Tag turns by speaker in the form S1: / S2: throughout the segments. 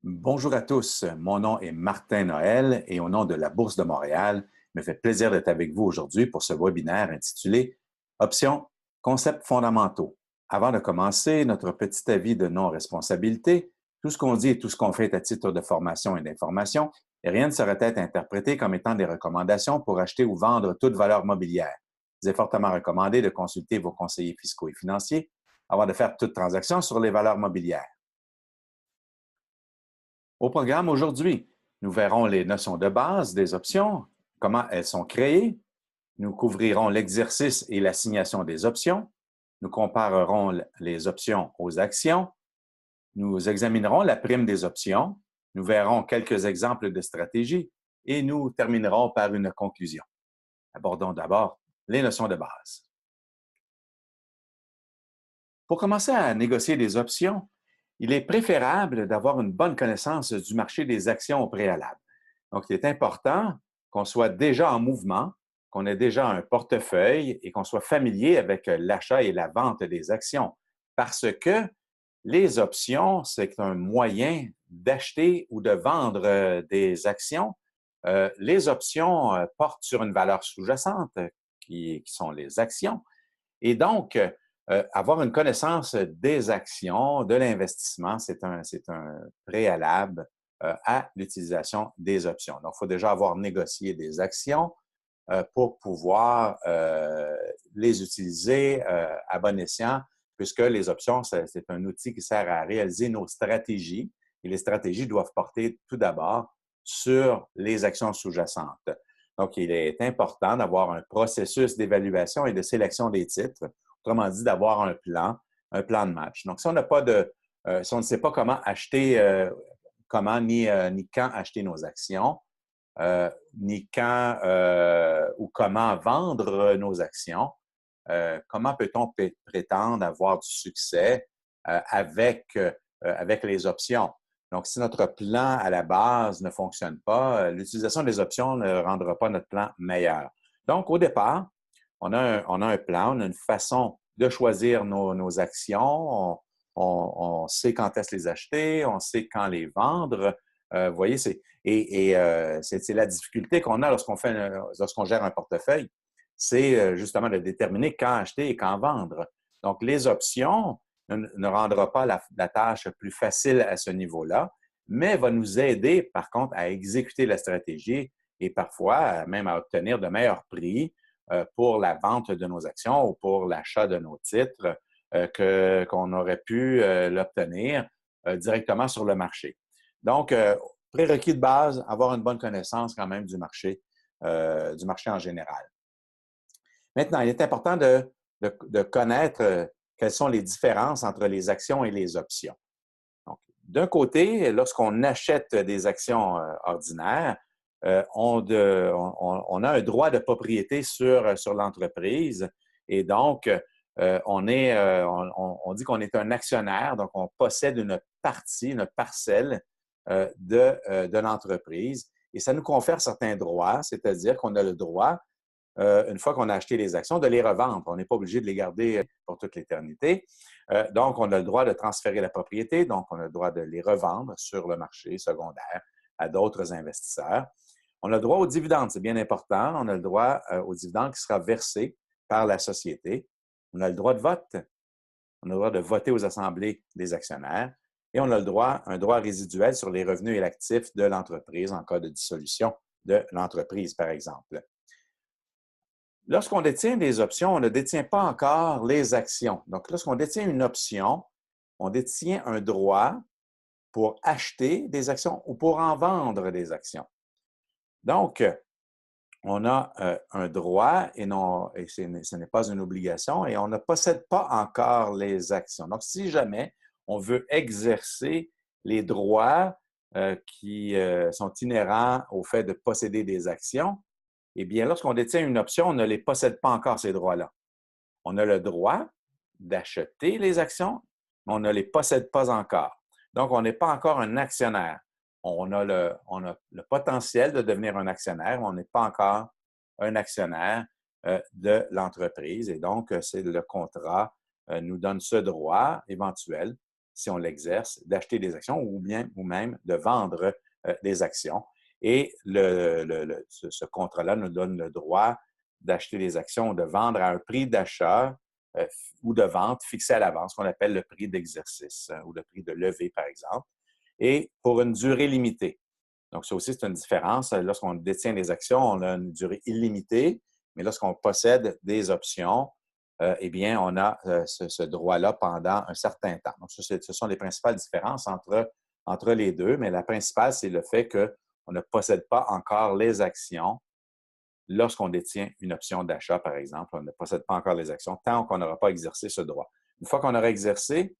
S1: Bonjour à tous, mon nom est Martin Noël et au nom de la Bourse de Montréal, il me fait plaisir d'être avec vous aujourd'hui pour ce webinaire intitulé Options, concepts fondamentaux. Avant de commencer, notre petit avis de non-responsabilité, tout ce qu'on dit et tout ce qu'on fait est à titre de formation et d'information et rien ne saurait être interprété comme étant des recommandations pour acheter ou vendre toute valeur mobilière. Il est fortement recommandé de consulter vos conseillers fiscaux et financiers avant de faire toute transaction sur les valeurs mobilières. Au programme aujourd'hui, nous verrons les notions de base des options, comment elles sont créées, nous couvrirons l'exercice et l'assignation des options, nous comparerons les options aux actions, nous examinerons la prime des options, nous verrons quelques exemples de stratégies et nous terminerons par une conclusion. Abordons d'abord les notions de base. Pour commencer à négocier des options, il est préférable d'avoir une bonne connaissance du marché des actions au préalable. Donc, il est important qu'on soit déjà en mouvement, qu'on ait déjà un portefeuille et qu'on soit familier avec l'achat et la vente des actions. Parce que les options, c'est un moyen d'acheter ou de vendre des actions. Les options portent sur une valeur sous-jacente qui sont les actions. Et donc, avoir une connaissance des actions, de l'investissement, c'est un préalable à l'utilisation des options. Donc, il faut déjà avoir négocié des actions pour pouvoir les utiliser à bon escient, puisque les options, c'est un outil qui sert à réaliser nos stratégies. Et les stratégies doivent porter tout d'abord sur les actions sous-jacentes. Donc, il est important d'avoir un processus d'évaluation et de sélection des titres, autrement dit, d'avoir un plan de match. Donc, si on n'a pas si on ne sait pas comment acheter, ni quand acheter nos actions, ni quand ou comment vendre nos actions, comment peut-on prétendre avoir du succès avec les options? Donc, si notre plan à la base ne fonctionne pas, l'utilisation des options ne rendra pas notre plan meilleur. Donc, au départ, on a un plan, on a une façon de choisir nos actions, on sait quand est-ce les acheter, on sait quand les vendre. Vous voyez, c'est la difficulté qu'on a lorsqu'on gère un portefeuille, c'est justement de déterminer quand acheter et quand vendre. Donc, les options ne rendra pas la tâche plus facile à ce niveau-là, mais va nous aider, par contre, à exécuter la stratégie et parfois même à obtenir de meilleurs prix pour la vente de nos actions ou pour l'achat de nos titres qu'on aurait pu l'obtenir directement sur le marché. Donc, prérequis de base, avoir une bonne connaissance quand même du marché en général. Maintenant, il est important de connaître quelles sont les différences entre les actions et les options. Donc, d'un côté, lorsqu'on achète des actions ordinaires, on a un droit de propriété sur l'entreprise et donc, on dit qu'on est un actionnaire, donc on possède une partie, une parcelle de l'entreprise et ça nous confère certains droits, c'est-à-dire qu'on a le droit une fois qu'on a acheté les actions, de les revendre. On n'est pas obligé de les garder pour toute l'éternité. Donc, on a le droit de transférer la propriété, donc on a le droit de les revendre sur le marché secondaire à d'autres investisseurs. On a le droit aux dividendes, c'est bien important. On a le droit aux dividendes qui sera versé par la société. On a le droit de vote. On a le droit de voter aux assemblées des actionnaires. Et on a un droit résiduel sur les revenus et l'actif de l'entreprise en cas de dissolution de l'entreprise, par exemple. Lorsqu'on détient des options, on ne détient pas encore les actions. Donc, lorsqu'on détient une option, on détient un droit pour acheter des actions ou pour en vendre des actions. Donc, on a un droit et ce n'est pas une obligation et on ne possède pas encore les actions. Donc, si jamais on veut exercer les droits qui sont inhérents au fait de posséder des actions, eh bien, lorsqu'on détient une option, on ne les possède pas encore, ces droits-là. On a le droit d'acheter les actions, mais on ne les possède pas encore. Donc, on n'est pas encore un actionnaire. On a le potentiel de devenir un actionnaire, mais on n'est pas encore un actionnaire de l'entreprise. Et donc, c'est le contrat nous donne ce droit éventuel. si on l'exerce, d'acheter des actions ou même de vendre des actions. Et ce contrat-là nous donne le droit d'acheter des actions ou de vendre à un prix d'achat ou de vente fixé à l'avance, qu'on appelle le prix d'exercice ou le prix de levée, par exemple, et pour une durée limitée. Donc, ça aussi, c'est une différence. Lorsqu'on détient des actions, on a une durée illimitée, mais lorsqu'on possède des options, eh bien, on a ce droit-là pendant un certain temps. Donc, ce sont les principales différences entre les deux, mais la principale, c'est le fait qu'on ne possède pas encore les actions lorsqu'on détient une option d'achat, par exemple. On ne possède pas encore les actions tant qu'on n'aura pas exercé ce droit. Une fois qu'on aura exercé,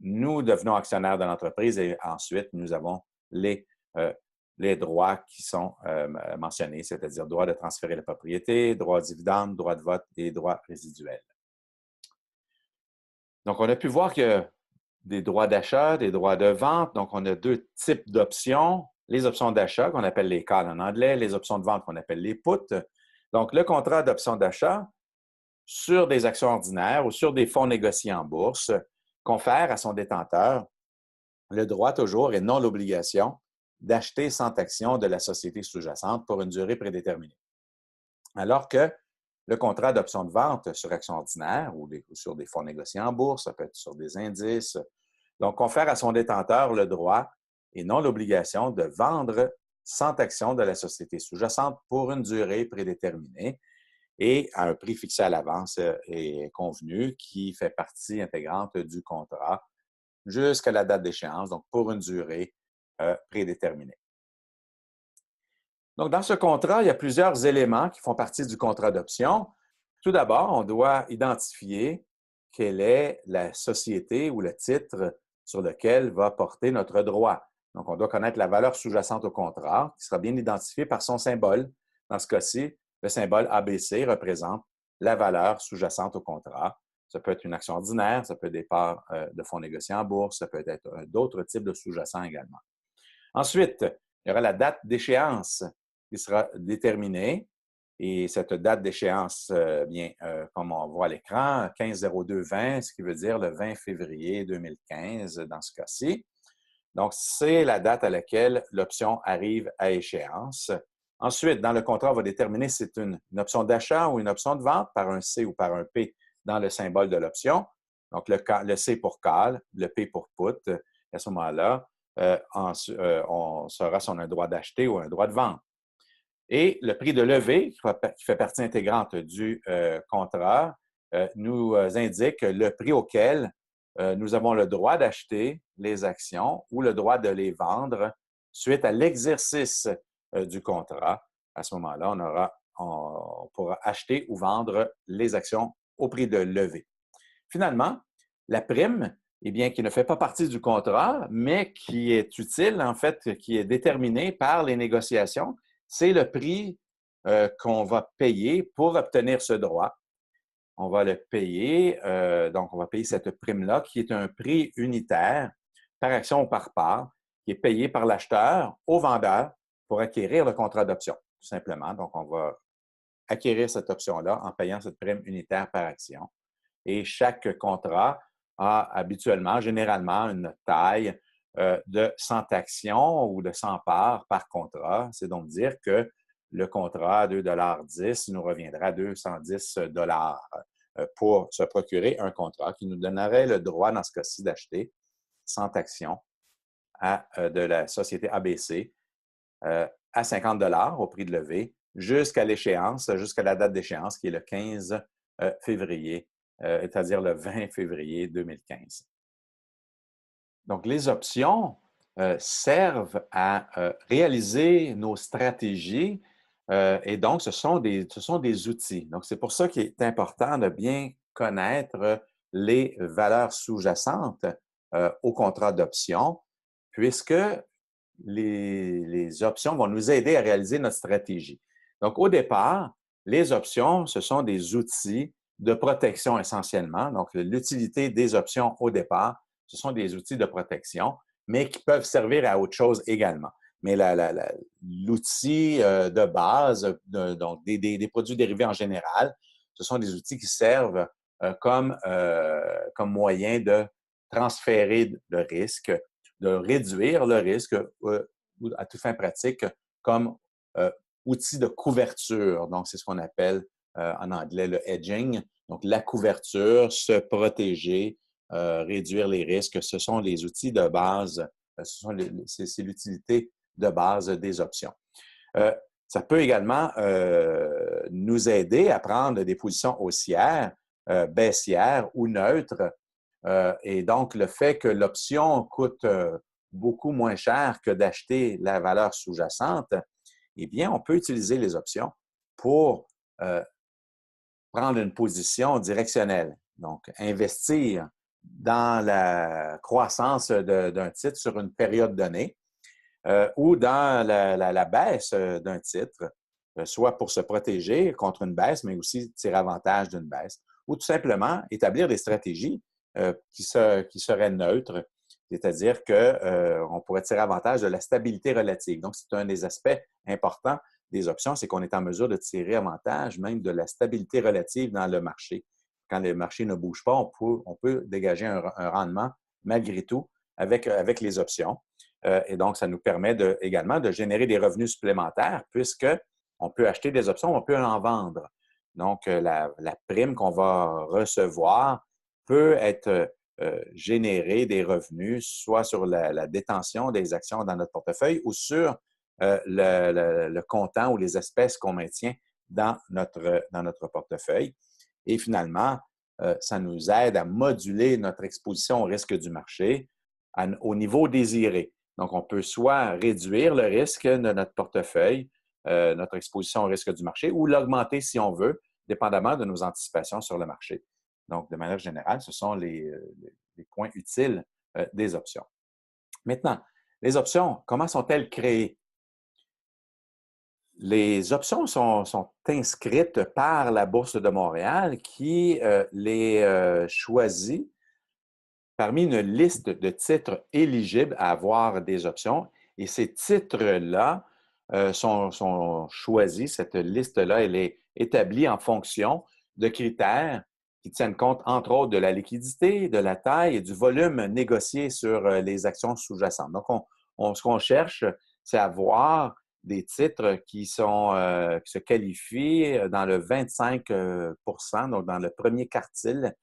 S1: nous devenons actionnaires de l'entreprise et ensuite, nous avons les, euh, les droits qui sont mentionnés, c'est-à-dire droit de transférer la propriété, droit à dividende, droit de vote et droits résiduels. Donc, on a pu voir que des droits d'achat, des droits de vente. Donc, on a deux types d'options. Les options d'achat, qu'on appelle les calls en anglais, les options de vente, qu'on appelle les puts. Donc, le contrat d'option d'achat sur des actions ordinaires ou sur des fonds négociés en bourse confère à son détenteur le droit toujours et non l'obligation d'acheter 100 actions de la société sous-jacente pour une durée prédéterminée. Alors que le contrat d'option de vente sur actions ordinaires ou sur des fonds négociés en bourse, ça peut être sur des indices, donc confère à son détenteur le droit et non l'obligation de vendre 100 actions de la société sous-jacente pour une durée prédéterminée et à un prix fixé à l'avance et convenu qui fait partie intégrante du contrat jusqu'à la date d'échéance, donc pour une durée prédéterminée. Donc, dans ce contrat, il y a plusieurs éléments qui font partie du contrat d'option. Tout d'abord, on doit identifier quelle est la société ou le titre sur lequel va porter notre droit. Donc, on doit connaître la valeur sous-jacente au contrat, qui sera bien identifiée par son symbole. Dans ce cas-ci, le symbole ABC représente la valeur sous-jacente au contrat. Ça peut être une action ordinaire, ça peut être des parts de fonds négociés en bourse, ça peut être d'autres types de sous-jacents également. Ensuite, il y aura la date d'échéance qui sera déterminée. Et cette date d'échéance, comme on voit à l'écran, 15-02-20, ce qui veut dire le 20 février 2015 dans ce cas-ci. Donc, c'est la date à laquelle l'option arrive à échéance. Ensuite, dans le contrat, on va déterminer si c'est une option d'achat ou une option de vente par un C ou par un P dans le symbole de l'option. Donc, le C pour call, le P pour put. À ce moment-là, on saura si on a un droit d'acheter ou un droit de vente. Et le prix de levée, qui fait partie intégrante du contrat, nous indique le prix auquel nous avons le droit d'acheter les actions ou le droit de les vendre suite à l'exercice du contrat. À ce moment-là, on pourra acheter ou vendre les actions au prix de levée. Finalement, la prime, eh bien, qui ne fait pas partie du contrat, mais qui est utile, en fait, qui est déterminée par les négociations, c'est le prix qu'on va payer pour obtenir ce droit. On va le payer, donc on va payer cette prime-là, qui est un prix unitaire par action ou par part, qui est payé par l'acheteur au vendeur pour acquérir le contrat d'option, tout simplement. Donc, on va acquérir cette option-là en payant cette prime unitaire par action. Et chaque contrat a habituellement, généralement, une taille de 100 actions ou de 100 parts par contrat. C'est donc dire que le contrat à 2,10 $ nous reviendra à 210 $ pour se procurer un contrat qui nous donnerait le droit, dans ce cas-ci, d'acheter 100 actions de la société ABC à 50 $ au prix de levée jusqu'à l'échéance, jusqu'à la date d'échéance qui est le 15 février, c'est-à-dire le 20 février 2015. Donc, les options servent à réaliser nos stratégies et donc ce sont des outils. Donc, c'est pour ça qu'il est important de bien connaître les valeurs sous-jacentes au contrat d'option, puisque les options vont nous aider à réaliser notre stratégie. Donc, au départ, les options, ce sont des outils de protection essentiellement. Donc, l'utilité des options au départ, ce sont des outils de protection, mais qui peuvent servir à autre chose également. Mais l'outil de base, donc des produits dérivés en général, ce sont des outils qui servent comme moyen de transférer le risque, de réduire le risque ou à toute fin pratique comme outil de couverture. Donc, c'est ce qu'on appelle en anglais le hedging. Donc, la couverture, se protéger, réduire les risques, ce sont les outils de base, c'est l'utilité de base des options. Ça peut également nous aider à prendre des positions haussières, baissières ou neutres. Et donc, le fait que l'option coûte beaucoup moins cher que d'acheter la valeur sous-jacente, eh bien, on peut utiliser les options pour prendre une position directionnelle. Donc, investir dans la croissance d'un titre sur une période donnée ou dans la baisse d'un titre, soit pour se protéger contre une baisse, mais aussi tirer avantage d'une baisse, ou tout simplement établir des stratégies qui seraient neutres, c'est-à-dire qu'on pourrait tirer avantage de la stabilité relative. Donc, c'est un des aspects importants des options, c'est qu'on est en mesure de tirer avantage même de la stabilité relative dans le marché. Quand le marché ne bouge pas, on peut dégager un rendement malgré tout avec les options. Et donc, ça nous permet également de générer des revenus supplémentaires puisqu'on peut acheter des options, on peut en vendre. Donc, la prime qu'on va recevoir peut être générer des revenus, soit sur la détention des actions dans notre portefeuille ou sur le comptant ou les espèces qu'on maintient dans notre portefeuille. Et finalement, ça nous aide à moduler notre exposition au risque du marché au niveau désiré. Donc, on peut soit réduire le risque de notre portefeuille, notre exposition au risque du marché, ou l'augmenter si on veut, dépendamment de nos anticipations sur le marché. Donc, de manière générale, ce sont les points utiles des options. Maintenant, les options, comment sont-elles créées? Les options sont inscrites par la Bourse de Montréal qui les choisit parmi une liste de titres éligibles à avoir des options. Et ces titres-là sont choisis, cette liste-là, elle est établie en fonction de critères qui tiennent compte, entre autres, de la liquidité, de la taille et du volume négocié sur les actions sous-jacentes. Donc, ce qu'on cherche, c'est avoir des titres qui se qualifient dans le 25 donc dans le premier quartile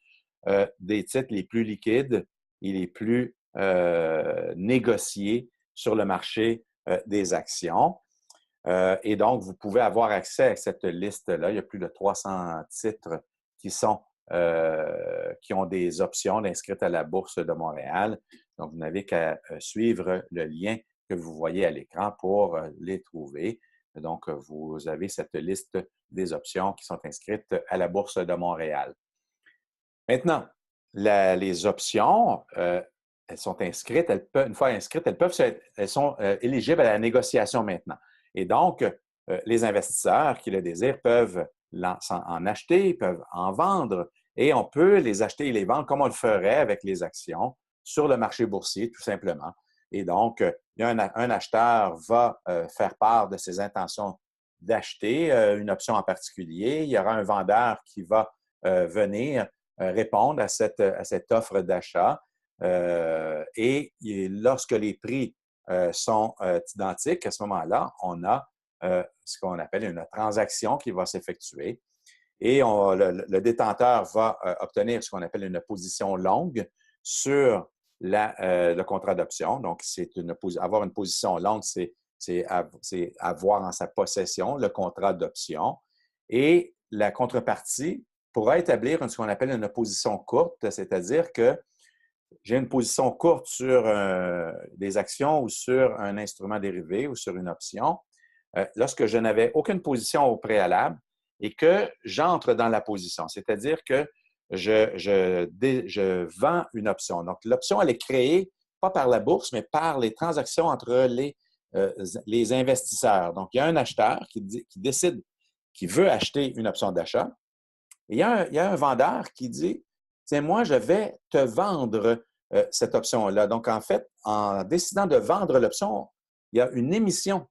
S1: des titres les plus liquides et les plus négociés sur le marché des actions. Et donc, vous pouvez avoir accès à cette liste-là. Il y a plus de 300 titres qui ont des options inscrites à la Bourse de Montréal. Donc, vous n'avez qu'à suivre le lien que vous voyez à l'écran pour les trouver. Donc, vous avez cette liste des options qui sont inscrites à la Bourse de Montréal. Maintenant, les options, elles sont inscrites, une fois inscrites, elles sont éligibles à la négociation maintenant. Et donc, les investisseurs qui le désirent peuvent en acheter, peuvent en vendre, et on peut les acheter et les vendre comme on le ferait avec les actions sur le marché boursier, tout simplement. Et donc, un acheteur va faire part de ses intentions d'acheter une option en particulier. Il y aura un vendeur qui va venir répondre à cette offre d'achat. Et lorsque les prix sont identiques, à ce moment-là, on a ce qu'on appelle une transaction qui va s'effectuer. Et le détenteur va obtenir ce qu'on appelle une position longue sur le contrat d'option. Donc, avoir une position longue, c'est avoir en sa possession le contrat d'option. Et la contrepartie pourra établir ce qu'on appelle une position courte, c'est-à-dire que j'ai une position courte sur des actions ou sur un instrument dérivé ou sur une option. Lorsque je n'avais aucune position au préalable et que j'entre dans la position, c'est-à-dire que je vends une option. Donc, l'option, elle est créée pas par la bourse, mais par les transactions entre les investisseurs. Donc, il y a un acheteur qui décide qu'il veut acheter une option d'achat. Et il y a un vendeur qui dit, tiens, moi, je vais te vendre cette option-là. Donc, en fait, en décidant de vendre l'option, il y a une émission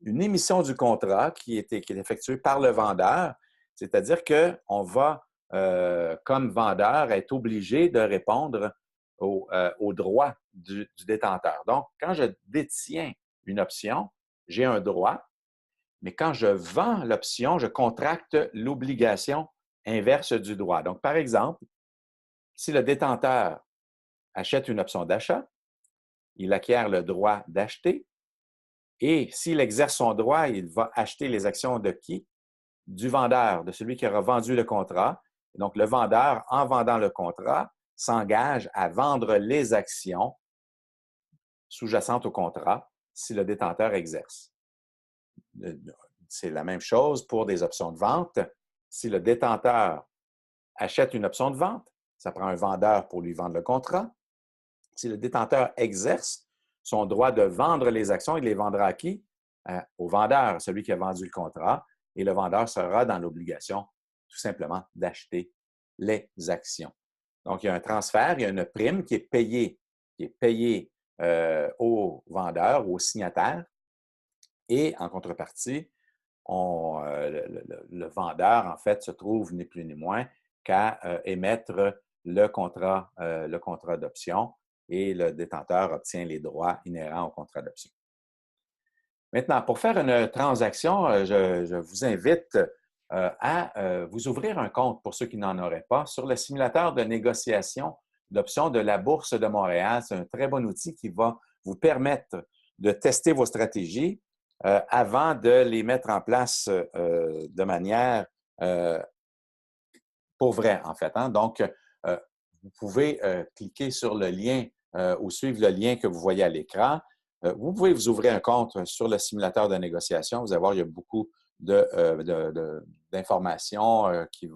S1: du contrat qui est effectuée par le vendeur, c'est-à-dire qu'on va, comme vendeur, être obligé de répondre aux droits du détenteur. Donc, quand je détiens une option, j'ai un droit, mais quand je vends l'option, je contracte l'obligation inverse du droit. Donc, par exemple, si le détenteur achète une option d'achat, il acquiert le droit d'acheter et s'il exerce son droit, il va acheter les actions de qui? Du vendeur, de celui qui aura vendu le contrat. Donc, le vendeur, en vendant le contrat, s'engage à vendre les actions sous-jacentes au contrat si le détenteur exerce. C'est la même chose pour des options de vente. Si le détenteur achète une option de vente, ça prend un vendeur pour lui vendre le contrat. Si le détenteur exerce son droit de vendre les actions, il les vendra à qui? Au vendeur, celui qui a vendu le contrat, et le vendeur sera dans l'obligation tout simplement d'acheter les actions. Donc, il y a un transfert, il y a une prime qui est payée au vendeur ou au signataire, et en contrepartie, le vendeur, en fait, se trouve ni plus ni moins qu'à émettre le contrat d'option et le détenteur obtient les droits inhérents au contrat d'option. Maintenant, pour faire une transaction, je vous invite à vous ouvrir un compte pour ceux qui n'en auraient pas sur le simulateur de négociation d'options de la Bourse de Montréal. C'est un très bon outil qui va vous permettre de tester vos stratégies avant de les mettre en place de manière pour vrai, en fait. Hein? Donc, vous pouvez cliquer sur le lien ou suivre le lien que vous voyez à l'écran. Vous pouvez vous ouvrir un compte sur le simulateur de négociation. Vous allez voir, il y a beaucoup d'informations qui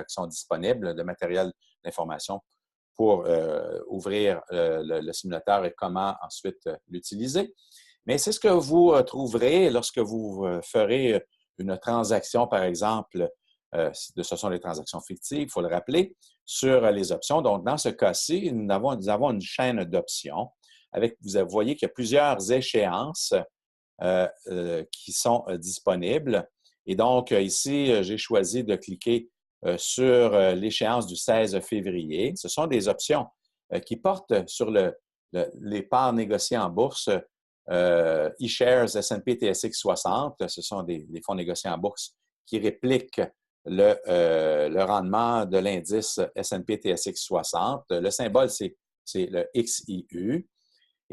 S1: sont disponibles, de matériel d'information pour ouvrir le simulateur et comment ensuite l'utiliser. Mais c'est ce que vous trouverez lorsque vous ferez une transaction, par exemple, ce sont des transactions fictives, il faut le rappeler, sur les options. Donc, dans ce cas-ci, nous avons une chaîne d'options avec, vous voyez qu'il y a plusieurs échéances qui sont disponibles. Et donc, ici, j'ai choisi de cliquer sur l'échéance du 16 février. Ce sont des options qui portent sur les parts négociées en bourse eShares S&P TSX 60. Ce sont des fonds négociés en bourse qui répliquent le rendement de l'indice S&P TSX 60. Le symbole, c'est le XIU.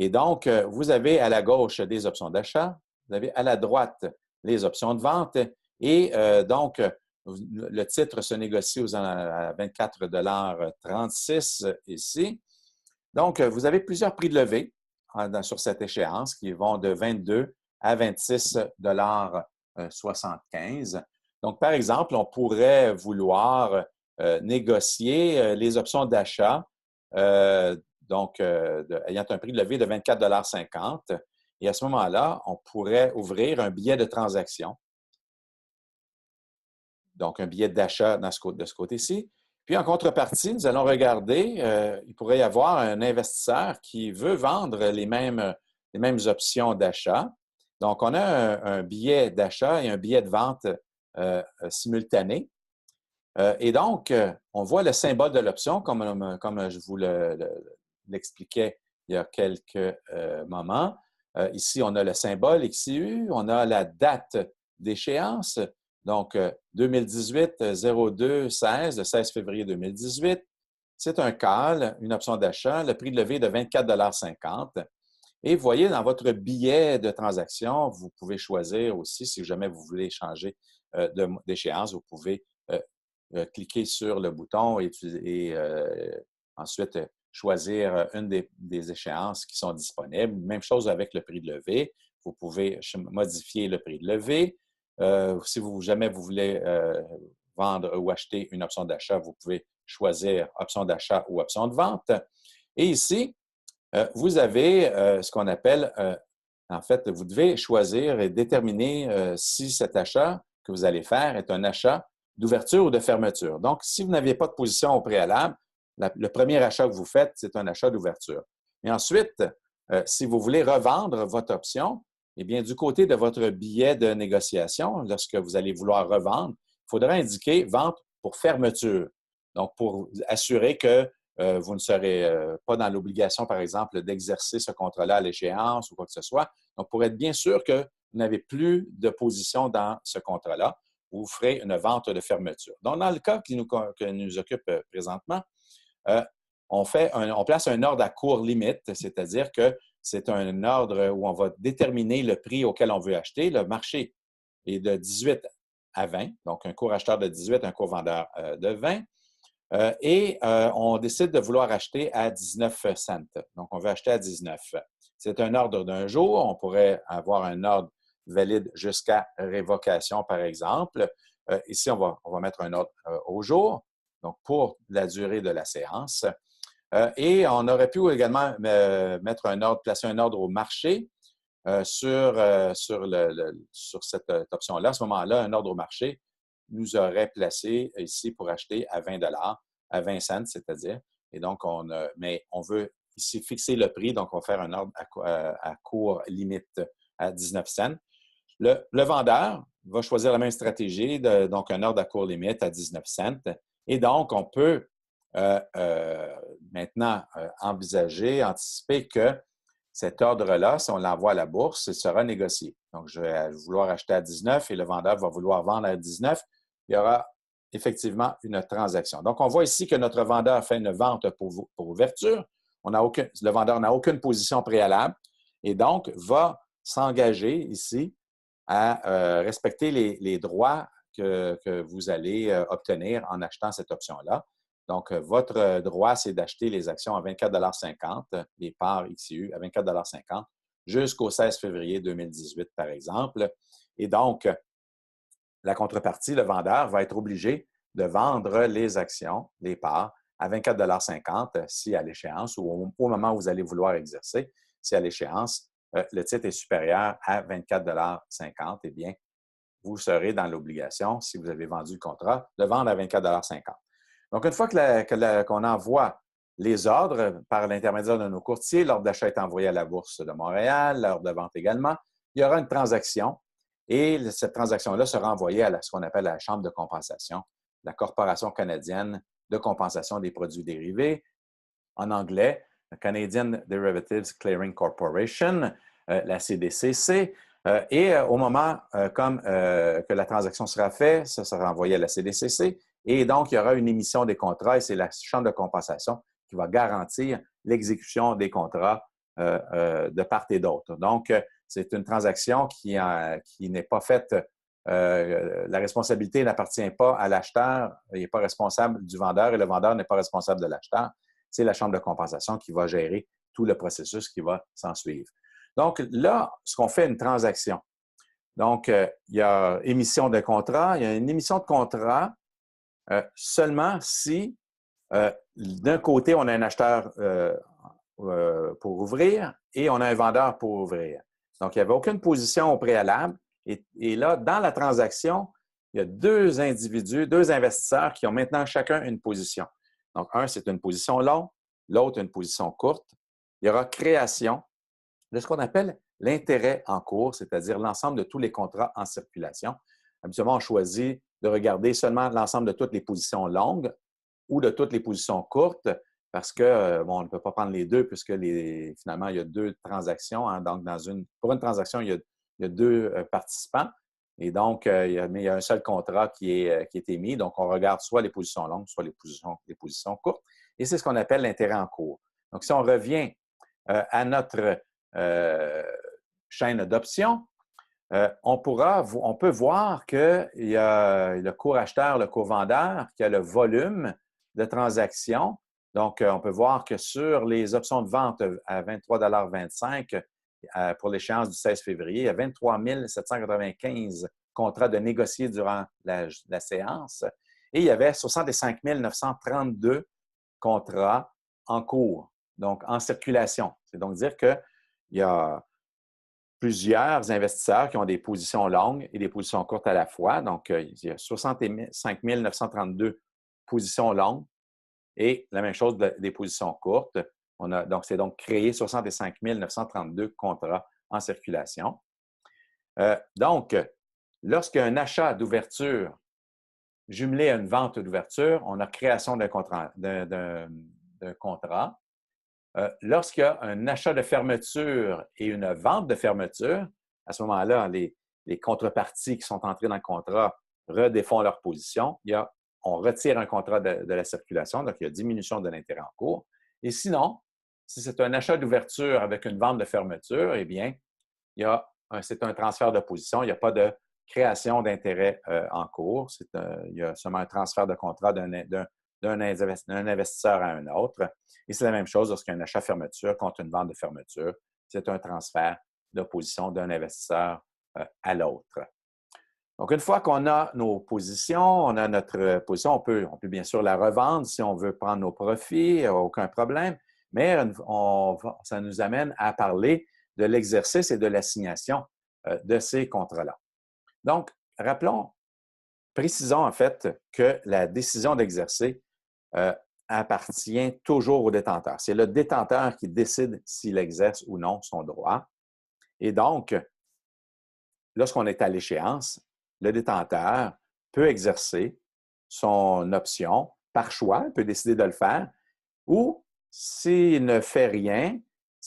S1: Et donc, vous avez à la gauche des options d'achat, vous avez à la droite les options de vente et donc, le titre se négocie à 24,36 $ ici. Donc, vous avez plusieurs prix de levée sur cette échéance qui vont de 22 à 26,75 $. Donc, par exemple, on pourrait vouloir négocier les options d'achat ayant un prix de levée de 24,50 $. Et à ce moment-là, on pourrait ouvrir un billet de transaction. Donc, un billet d'achat de ce côté-ci. Puis, en contrepartie, nous allons regarder, il pourrait y avoir un investisseur qui veut vendre les mêmes options d'achat. Donc, on a un billet d'achat et un billet de vente simultané. Et donc, on voit le symbole de l'option, comme je vous l'expliquais il y a quelques moments. Ici, on a le symbole XIU, on a la date d'échéance, donc 2018-02-16, le 16 février 2018. C'est un call, une option d'achat, le prix de levée de 24,50 $. Et vous voyez, dans votre billet de transaction, vous pouvez choisir aussi, si jamais vous voulez changer d'échéance, vous pouvez cliquer sur le bouton et ensuite choisir une des échéances qui sont disponibles. Même chose avec le prix de levée. Vous pouvez modifier le prix de levée. Si jamais vous voulez vendre ou acheter une option d'achat, vous pouvez choisir option d'achat ou option de vente. Et ici, vous avez ce qu'on appelle, en fait, vous devez choisir et déterminer si cet achat que vous allez faire est un achat d'ouverture ou de fermeture. Donc, si vous n'aviez pas de position au préalable, le premier achat que vous faites, c'est un achat d'ouverture. Et ensuite, si vous voulez revendre votre option, eh bien, du côté de votre billet de négociation, lorsque vous allez vouloir revendre, il faudra indiquer vente pour fermeture. Donc, pour assurer que vous ne serez pas dans l'obligation, par exemple, d'exercer ce contrat-là à l'échéance ou quoi que ce soit. Donc, pour être bien sûr que vous n'avez plus de position dans ce contrat-là, vous ferez une vente de fermeture. Donc, dans le cas qui nous occupe présentement, on place un ordre à court limite, c'est-à-dire que c'est un ordre où on va déterminer le prix auquel on veut acheter. Le marché est de 18 à 20, donc un court acheteur de 18, un court vendeur de 20. On décide de vouloir acheter à 19 cents. Donc, on veut acheter à 19. C'est un ordre d'un jour. On pourrait avoir un ordre valide jusqu'à révocation, par exemple. Ici, on va mettre un ordre au jour, donc pour la durée de la séance. Et on aurait pu également placer un ordre au marché sur cette option-là. À ce moment-là, un ordre au marché nous aurait placé ici pour acheter à 20 à 20 cents, c'est-à-dire. Et donc, mais on veut ici fixer le prix, donc on va faire un ordre à court limite à 19 cents. Le vendeur va choisir la même stratégie, donc un ordre à court limite à 19 cents. Et donc, on peut maintenant anticiper que cet ordre-là, si on l'envoie à la bourse, il sera négocié. Donc, je vais vouloir acheter à 19 et le vendeur va vouloir vendre à 19. Il y aura effectivement une transaction. Donc, on voit ici que notre vendeur fait une vente pour ouverture. Le vendeur n'a aucune position préalable et donc va s'engager ici à respecter les droits que vous allez obtenir en achetant cette option-là. Donc, votre droit, c'est d'acheter les actions à 24,50 les parts XCU à 24,50 jusqu'au 16 février 2018, par exemple. Et donc, la contrepartie, le vendeur va être obligé de vendre les actions, les parts, à 24,50 si à l'échéance ou au moment où vous allez vouloir exercer, si à l'échéance, le titre est supérieur à 24,50 eh bien, vous serez dans l'obligation, si vous avez vendu le contrat, de vendre à 24,50 Donc, une fois qu'on envoie les ordres par l'intermédiaire de nos courtiers, l'ordre d'achat est envoyé à la Bourse de Montréal, l'ordre de vente également, il y aura une transaction et cette transaction-là sera envoyée à ce qu'on appelle la Chambre de compensation, la Corporation canadienne de compensation des produits dérivés, en anglais, la Canadian Derivatives Clearing Corporation, la CDCC. Au moment que la transaction sera faite, ça sera envoyé à la CDCC. Et donc, il y aura une émission des contrats et c'est la Chambre de compensation qui va garantir l'exécution des contrats de part et d'autre. Donc, c'est une transaction qui n'est pas faite. La responsabilité n'appartient pas à l'acheteur, il n'est pas responsable du vendeur et le vendeur n'est pas responsable de l'acheteur. C'est la Chambre de compensation qui va gérer tout le processus qui va s'en suivre. Donc là, ce qu'on fait, une transaction. Donc, il y a émission de contrat. Il y a une émission de contrat seulement si, d'un côté, on a un acheteur pour ouvrir et on a un vendeur pour ouvrir. Donc, il n'y avait aucune position au préalable. Et là, dans la transaction, il y a deux individus, deux investisseurs qui ont maintenant chacun une position. Donc, un, c'est une position longue, l'autre, une position courte. Il y aura création de ce qu'on appelle l'intérêt en cours, c'est-à-dire l'ensemble de tous les contrats en circulation. Habituellement, on choisit de regarder seulement l'ensemble de toutes les positions longues ou de toutes les positions courtes parce que, on ne peut pas prendre les deux puisque finalement, il y a deux transactions. Hein, donc, pour une transaction, il y a deux participants. Et donc, il y a un seul contrat qui est émis. Donc, on regarde soit les positions longues, soit les positions courtes. Et c'est ce qu'on appelle l'intérêt en cours. Donc, si on revient à notre chaîne d'options, on peut voir qu'il y a le cours acheteur, le cours vendeur, qui a le volume de transactions. Donc, on peut voir que sur les options de vente à 23,25 pour l'échéance du 16 février, il y a 23 795 contrats de négociés durant la séance et il y avait 65 932 contrats en cours, donc en circulation. C'est donc dire qu'il y a plusieurs investisseurs qui ont des positions longues et des positions courtes à la fois. Donc, il y a 65 932 positions longues et la même chose des positions courtes. Donc, c'est donc créé 65 932 contrats en circulation. Donc, lorsqu'il y a un achat d'ouverture jumelé à une vente d'ouverture, on a création d'un d'un contrat, lorsqu'il y a un achat de fermeture et une vente de fermeture, à ce moment-là, les contreparties qui sont entrées dans le contrat redéfont leur position. On retire un contrat de la circulation, donc il y a diminution de l'intérêt en cours. Et sinon, si c'est un achat d'ouverture avec une vente de fermeture, eh bien, c'est un transfert de position. Il n'y a pas de création d'intérêt en cours. Il y a seulement un transfert de contrat d'un investisseur à un autre. Et c'est la même chose lorsqu'il y a un achat-fermeture contre une vente de fermeture. C'est un transfert de position d'un investisseur à l'autre. Donc, une fois qu'on a nos positions, on a notre position, on peut bien sûr la revendre si on veut prendre nos profits, aucun problème, mais ça nous amène à parler de l'exercice et de l'assignation de ces contrats-là. Donc, précisons en fait que la décision d'exercer appartient toujours au détenteur. C'est le détenteur qui décide s'il exerce ou non son droit. Et donc, lorsqu'on est à l'échéance, le détenteur peut exercer son option par choix, il peut décider de le faire, ou s'il ne fait rien,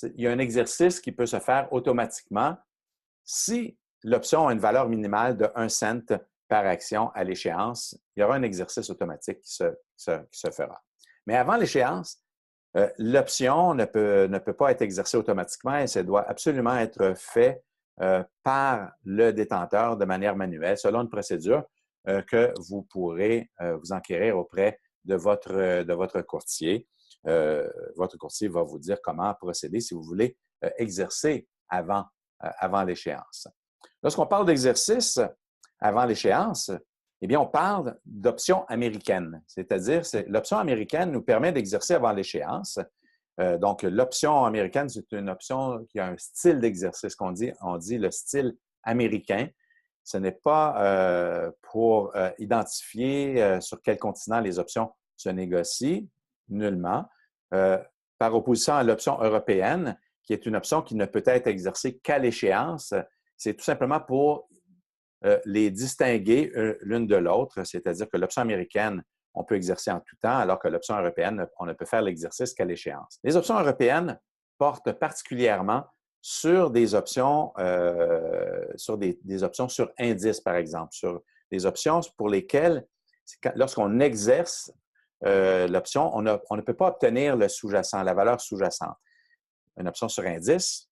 S1: il y a un exercice qui peut se faire automatiquement si l'option a une valeur minimale de 1 cent par action à l'échéance. Il y aura un exercice automatique qui se fera. Mais avant l'échéance, l'option ne peut pas être exercée automatiquement et ça doit absolument être fait par le détenteur de manière manuelle, selon une procédure que vous pourrez vous enquérir auprès de votre courtier. Votre courtier va vous dire comment procéder si vous voulez exercer avant l'échéance. Lorsqu'on parle d'exercice avant l'échéance, eh bien, on parle d'option américaine, c'est-à-dire l'option américaine nous permet d'exercer avant l'échéance. Donc, l'option américaine, c'est une option qui a un style d'exercice qu'on dit, on dit le style américain. Ce n'est pas pour identifier sur quel continent les options se négocient, nullement, par opposition à l'option européenne, qui est une option qui ne peut être exercée qu'à l'échéance. C'est tout simplement pour les distinguer l'une de l'autre, c'est-à-dire que l'option américaine, on peut exercer en tout temps, alors que l'option européenne, on ne peut faire l'exercice qu'à l'échéance. Les options européennes portent particulièrement sur des options, des options sur indice, par exemple, sur des options pour lesquelles, lorsqu'on exerce l'option, on ne peut pas obtenir le sous-jacent, la valeur sous-jacente. Une option sur indice,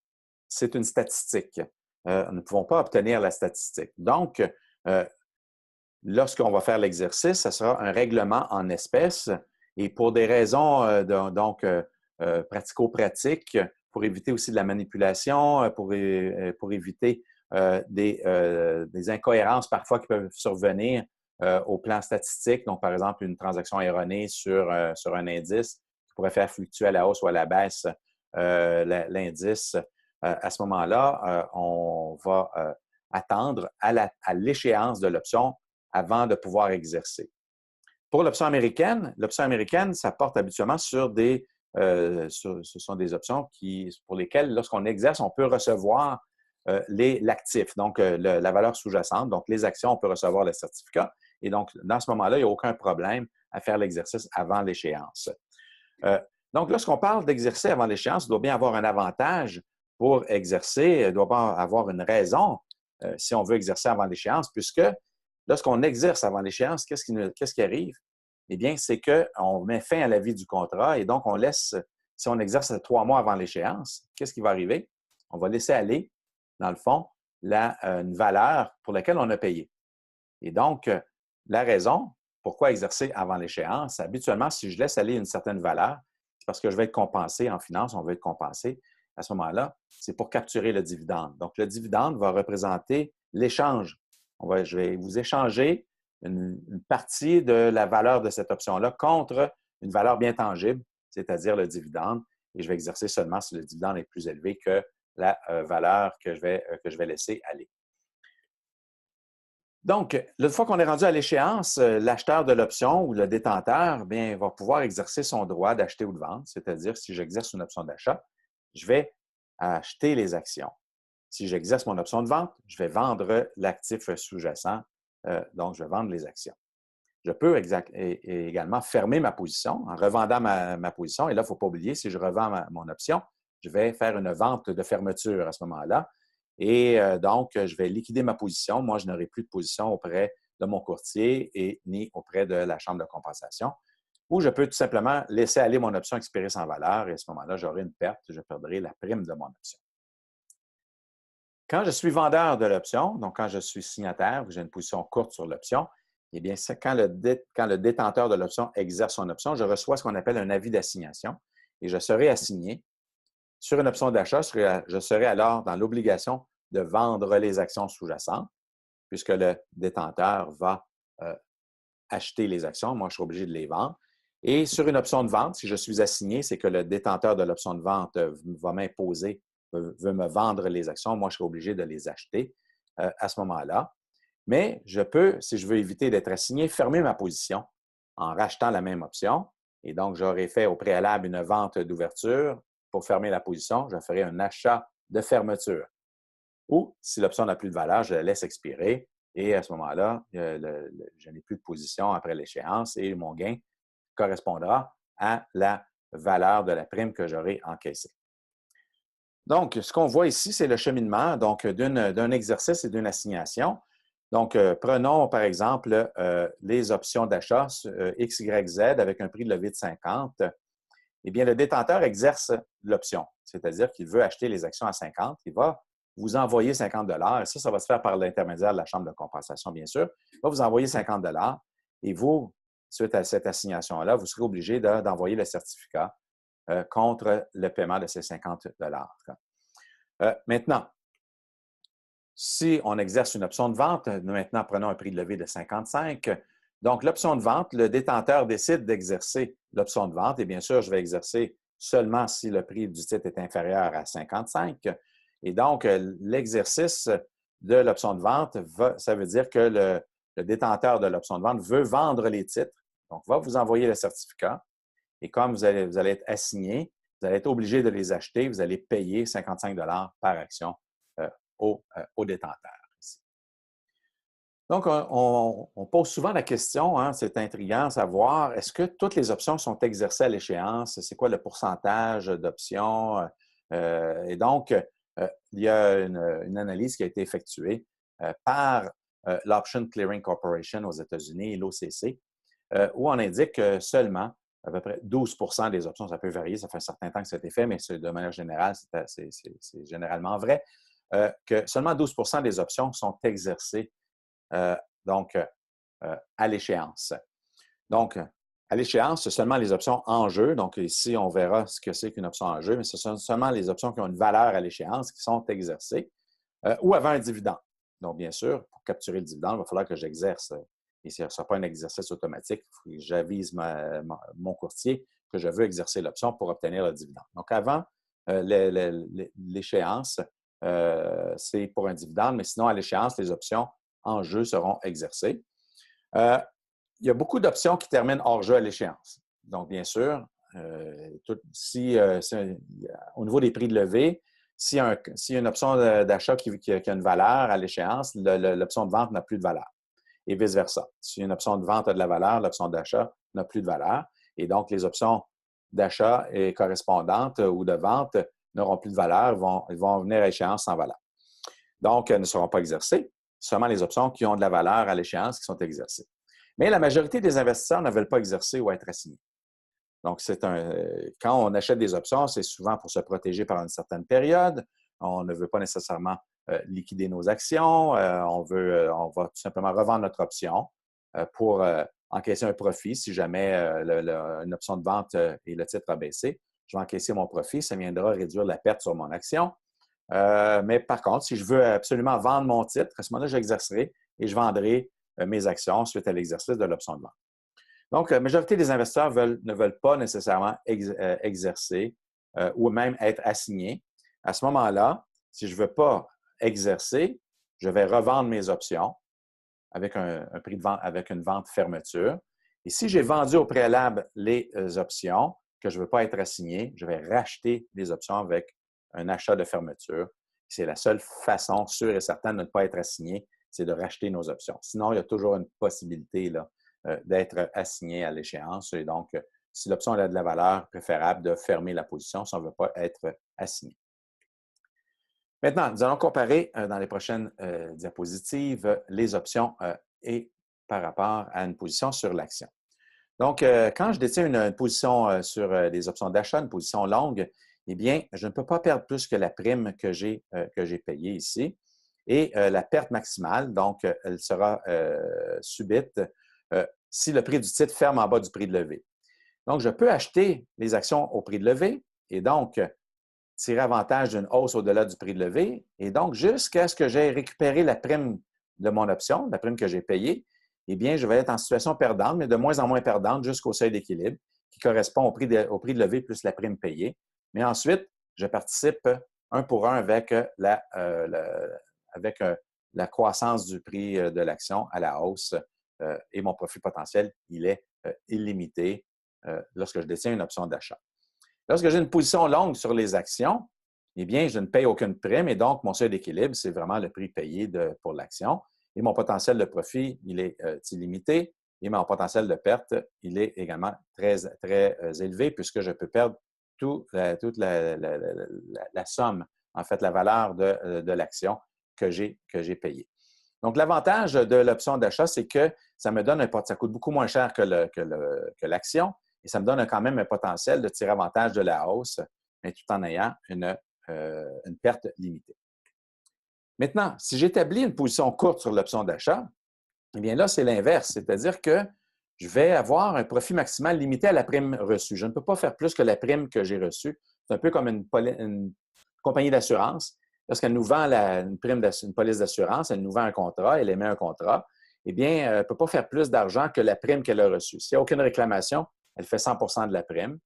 S1: c'est une statistique. Nous ne pouvons pas obtenir la statistique. Donc, lorsqu'on va faire l'exercice, ce sera un règlement en espèces et pour des raisons pratico-pratiques, pour éviter aussi de la manipulation, pour éviter des incohérences parfois qui peuvent survenir au plan statistique. Donc, par exemple, une transaction erronée sur un indice qui pourrait faire fluctuer à la hausse ou à la baisse l'indice. À ce moment-là, on va attendre à l'échéance de l'option avant de pouvoir exercer. Pour l'option américaine, ça porte habituellement sur ce sont des options pour lesquelles, lorsqu'on exerce, on peut recevoir l'actif, donc la valeur sous-jacente. Donc, les actions, on peut recevoir le certificat. Et donc, dans ce moment-là, il n'y a aucun problème à faire l'exercice avant l'échéance. Donc, lorsqu'on parle d'exercer avant l'échéance, il doit bien avoir un avantage pour exercer, il doit bien avoir une raison si on veut exercer avant l'échéance, puisque lorsqu'on exerce avant l'échéance, qu'est-ce qui arrive? Eh bien, c'est qu'on met fin à la vie du contrat et donc on laisse, si on exerce 3 mois avant l'échéance, qu'est-ce qui va arriver? On va laisser aller, dans le fond, une valeur pour laquelle on a payé. Et donc, la raison pourquoi exercer avant l'échéance, habituellement, si je laisse aller une certaine valeur, c'est parce que je vais être compensé en finance, on va être compensé. À ce moment-là, c'est pour capturer le dividende. Donc, le dividende va représenter l'échange. Je vais vous échanger une partie de la valeur de cette option-là contre une valeur bien tangible, c'est-à-dire le dividende, et je vais exercer seulement si le dividende est plus élevé que la valeur que je vais laisser aller. Donc, une fois qu'on est rendu à l'échéance, l'acheteur de l'option ou le détenteur bien, va pouvoir exercer son droit d'acheter ou de vendre, c'est-à-dire si j'exerce une option d'achat, je vais acheter les actions. Si j'exerce mon option de vente, je vais vendre l'actif sous-jacent, donc je vais vendre les actions. Je peux également fermer ma position en revendant ma position. Et là, il ne faut pas oublier, si je revends mon option, je vais faire une vente de fermeture à ce moment-là. Et donc, je vais liquider ma position. Moi, je n'aurai plus de position auprès de mon courtier et ni auprès de la chambre de compensation. Ou je peux tout simplement laisser aller mon option expirer sans valeur et à ce moment-là, j'aurai une perte, je perdrai la prime de mon option. Quand je suis vendeur de l'option, donc quand je suis signataire, j'ai une position courte sur l'option, eh bien, quand le détenteur de l'option exerce son option, je reçois ce qu'on appelle un avis d'assignation et je serai assigné sur une option d'achat, je serai alors dans l'obligation de vendre les actions sous-jacentes puisque le détenteur va acheter les actions. Moi, je suis obligé de les vendre. Et sur une option de vente, si je suis assigné, c'est que le détenteur de l'option de vente va m'imposer, veut me vendre les actions. Moi, je serai obligé de les acheter à ce moment-là. Mais je peux, si je veux éviter d'être assigné, fermer ma position en rachetant la même option. Et donc, j'aurais fait au préalable une vente d'ouverture. Pour fermer la position, je ferai un achat de fermeture. Ou, si l'option n'a plus de valeur, je la laisse expirer. Et à ce moment-là, je n'ai plus de position après l'échéance et mon gain correspondra à la valeur de la prime que j'aurai encaissée. Donc, ce qu'on voit ici, c'est le cheminement d'un exercice et d'une assignation. Donc, prenons par exemple les options d'achat X, Y, Z avec un prix de levée de 50. Eh bien, le détenteur exerce l'option, c'est-à-dire qu'il veut acheter les actions à 50. Il va vous envoyer 50 et ça va se faire par l'intermédiaire de la Chambre de compensation, bien sûr. Il va vous envoyer 50 et vous, suite à cette assignation-là, vous serez obligé d'envoyer le certificat contre le paiement de ces 50 maintenant, si on exerce une option de vente, maintenant prenons un prix de levée de 55. Donc, l'option de vente, le détenteur décide d'exercer l'option de vente et bien sûr, je vais exercer seulement si le prix du titre est inférieur à 55. Et donc, l'exercice de l'option de vente, ça veut dire que le détenteur de l'option de vente veut vendre les titres, donc va vous envoyer le certificat. Et comme vous allez être assigné, vous allez être obligé de les acheter, vous allez payer 55 par action au détenteur. Donc, on pose souvent la question, hein, c'est intriguant, savoir est-ce que toutes les options sont exercées à l'échéance? C'est quoi le pourcentage d'options? Et donc, il y a une analyse qui a été effectuée par l'Option Clearing Corporation aux États-Unis et l'OCC, où on indique que seulement à peu près 12 des options, ça peut varier, ça fait un certain temps que ça a été fait, mais de manière générale, c'est généralement vrai, que seulement 12 des options sont exercées à l'échéance. Donc, à l'échéance, c'est seulement les options en jeu. Donc, ici, on verra ce que c'est qu'une option en jeu, mais ce sont seulement les options qui ont une valeur à l'échéance qui sont exercées ou avant un dividende. Donc, bien sûr, pour capturer le dividende, il va falloir que j'exerce. Et ce ne sera pas un exercice automatique. J'avise mon courtier que je veux exercer l'option pour obtenir le dividende. Donc, avant l'échéance, c'est pour un dividende, mais sinon, à l'échéance, les options en jeu seront exercées. Il y a beaucoup d'options qui terminent hors jeu à l'échéance. Donc, bien sûr, au niveau des prix de levée, s'il y a une option d'achat qui a une valeur à l'échéance, l'option de vente n'a plus de valeur. Et vice-versa. Si une option de vente a de la valeur, l'option d'achat n'a plus de valeur. Et donc, les options d'achat et correspondantes ou de vente n'auront plus de valeur, ils vont venir à échéance sans valeur. Donc, elles ne seront pas exercées. Seulement les options qui ont de la valeur à l'échéance qui sont exercées. Mais la majorité des investisseurs ne veulent pas exercer ou être assignés. Donc, quand on achète des options, c'est souvent pour se protéger par une certaine période. On ne veut pas nécessairement liquider nos actions. On va tout simplement revendre notre option pour encaisser un profit. Si jamais une option de vente et le titre a baissé, je vais encaisser mon profit. Ça viendra réduire la perte sur mon action. Mais par contre, si je veux absolument vendre mon titre, à ce moment-là, j'exercerai et je vendrai mes actions suite à l'exercice de l'option de vente. Donc, la majorité des investisseurs ne veulent pas nécessairement exercer ou même être assignés. À ce moment-là, si je ne veux pas exercer, je vais revendre mes options avec un prix de vente, avec une vente fermeture. Et si j'ai vendu au préalable les options que je ne veux pas être assigné, je vais racheter les options avec un achat de fermeture. C'est la seule façon sûre et certaine de ne pas être assigné, c'est de racheter nos options. Sinon, il y a toujours une possibilité là, d'être assigné à l'échéance. Et donc, si l'option a de la valeur, préférable de fermer la position si on ne veut pas être assigné. Maintenant, nous allons comparer dans les prochaines diapositives les options et par rapport à une position sur l'action. Donc, quand je détiens une position sur des options d'achat, une position longue, eh bien, je ne peux pas perdre plus que la prime que j'ai payée ici. Et la perte maximale, donc, elle sera subite si le prix du titre ferme en bas du prix de levée. Donc, je peux acheter les actions au prix de levée et donc tirer avantage d'une hausse au-delà du prix de levée. Et donc, jusqu'à ce que j'aie récupéré la prime de mon option, la prime que j'ai payée, eh bien, je vais être en situation perdante, mais de moins en moins perdante jusqu'au seuil d'équilibre qui correspond au prix de levée plus la prime payée. Mais ensuite, je participe un pour un avec la croissance du prix de l'action à la hausse et mon profit potentiel, il est illimité lorsque je détiens une option d'achat. Lorsque j'ai une position longue sur les actions, eh bien, je ne paye aucune prime et donc mon seuil d'équilibre, c'est vraiment le prix payé pour l'action. Et mon potentiel de profit, il est illimité et mon potentiel de perte, il est également très élevé puisque je peux perdre toute la somme, en fait, la valeur de l'action que j'ai payée. Donc, l'avantage de l'option d'achat, c'est que ça me donne ça coûte beaucoup moins cher que l'action et ça me donne quand même un potentiel de tirer avantage de la hausse, mais tout en ayant une perte limitée. Maintenant, si j'établis une position courte sur l'option d'achat, eh bien là, c'est l'inverse, c'est-à-dire que je vais avoir un profit maximal limité à la prime reçue. Je ne peux pas faire plus que la prime que j'ai reçue. C'est un peu comme une compagnie d'assurance. Lorsqu'elle nous vend une police d'assurance, elle nous vend un contrat, elle émet un contrat, eh bien, elle ne peut pas faire plus d'argent que la prime qu'elle a reçue. S'il n'y a aucune réclamation, elle fait 100 de la prime.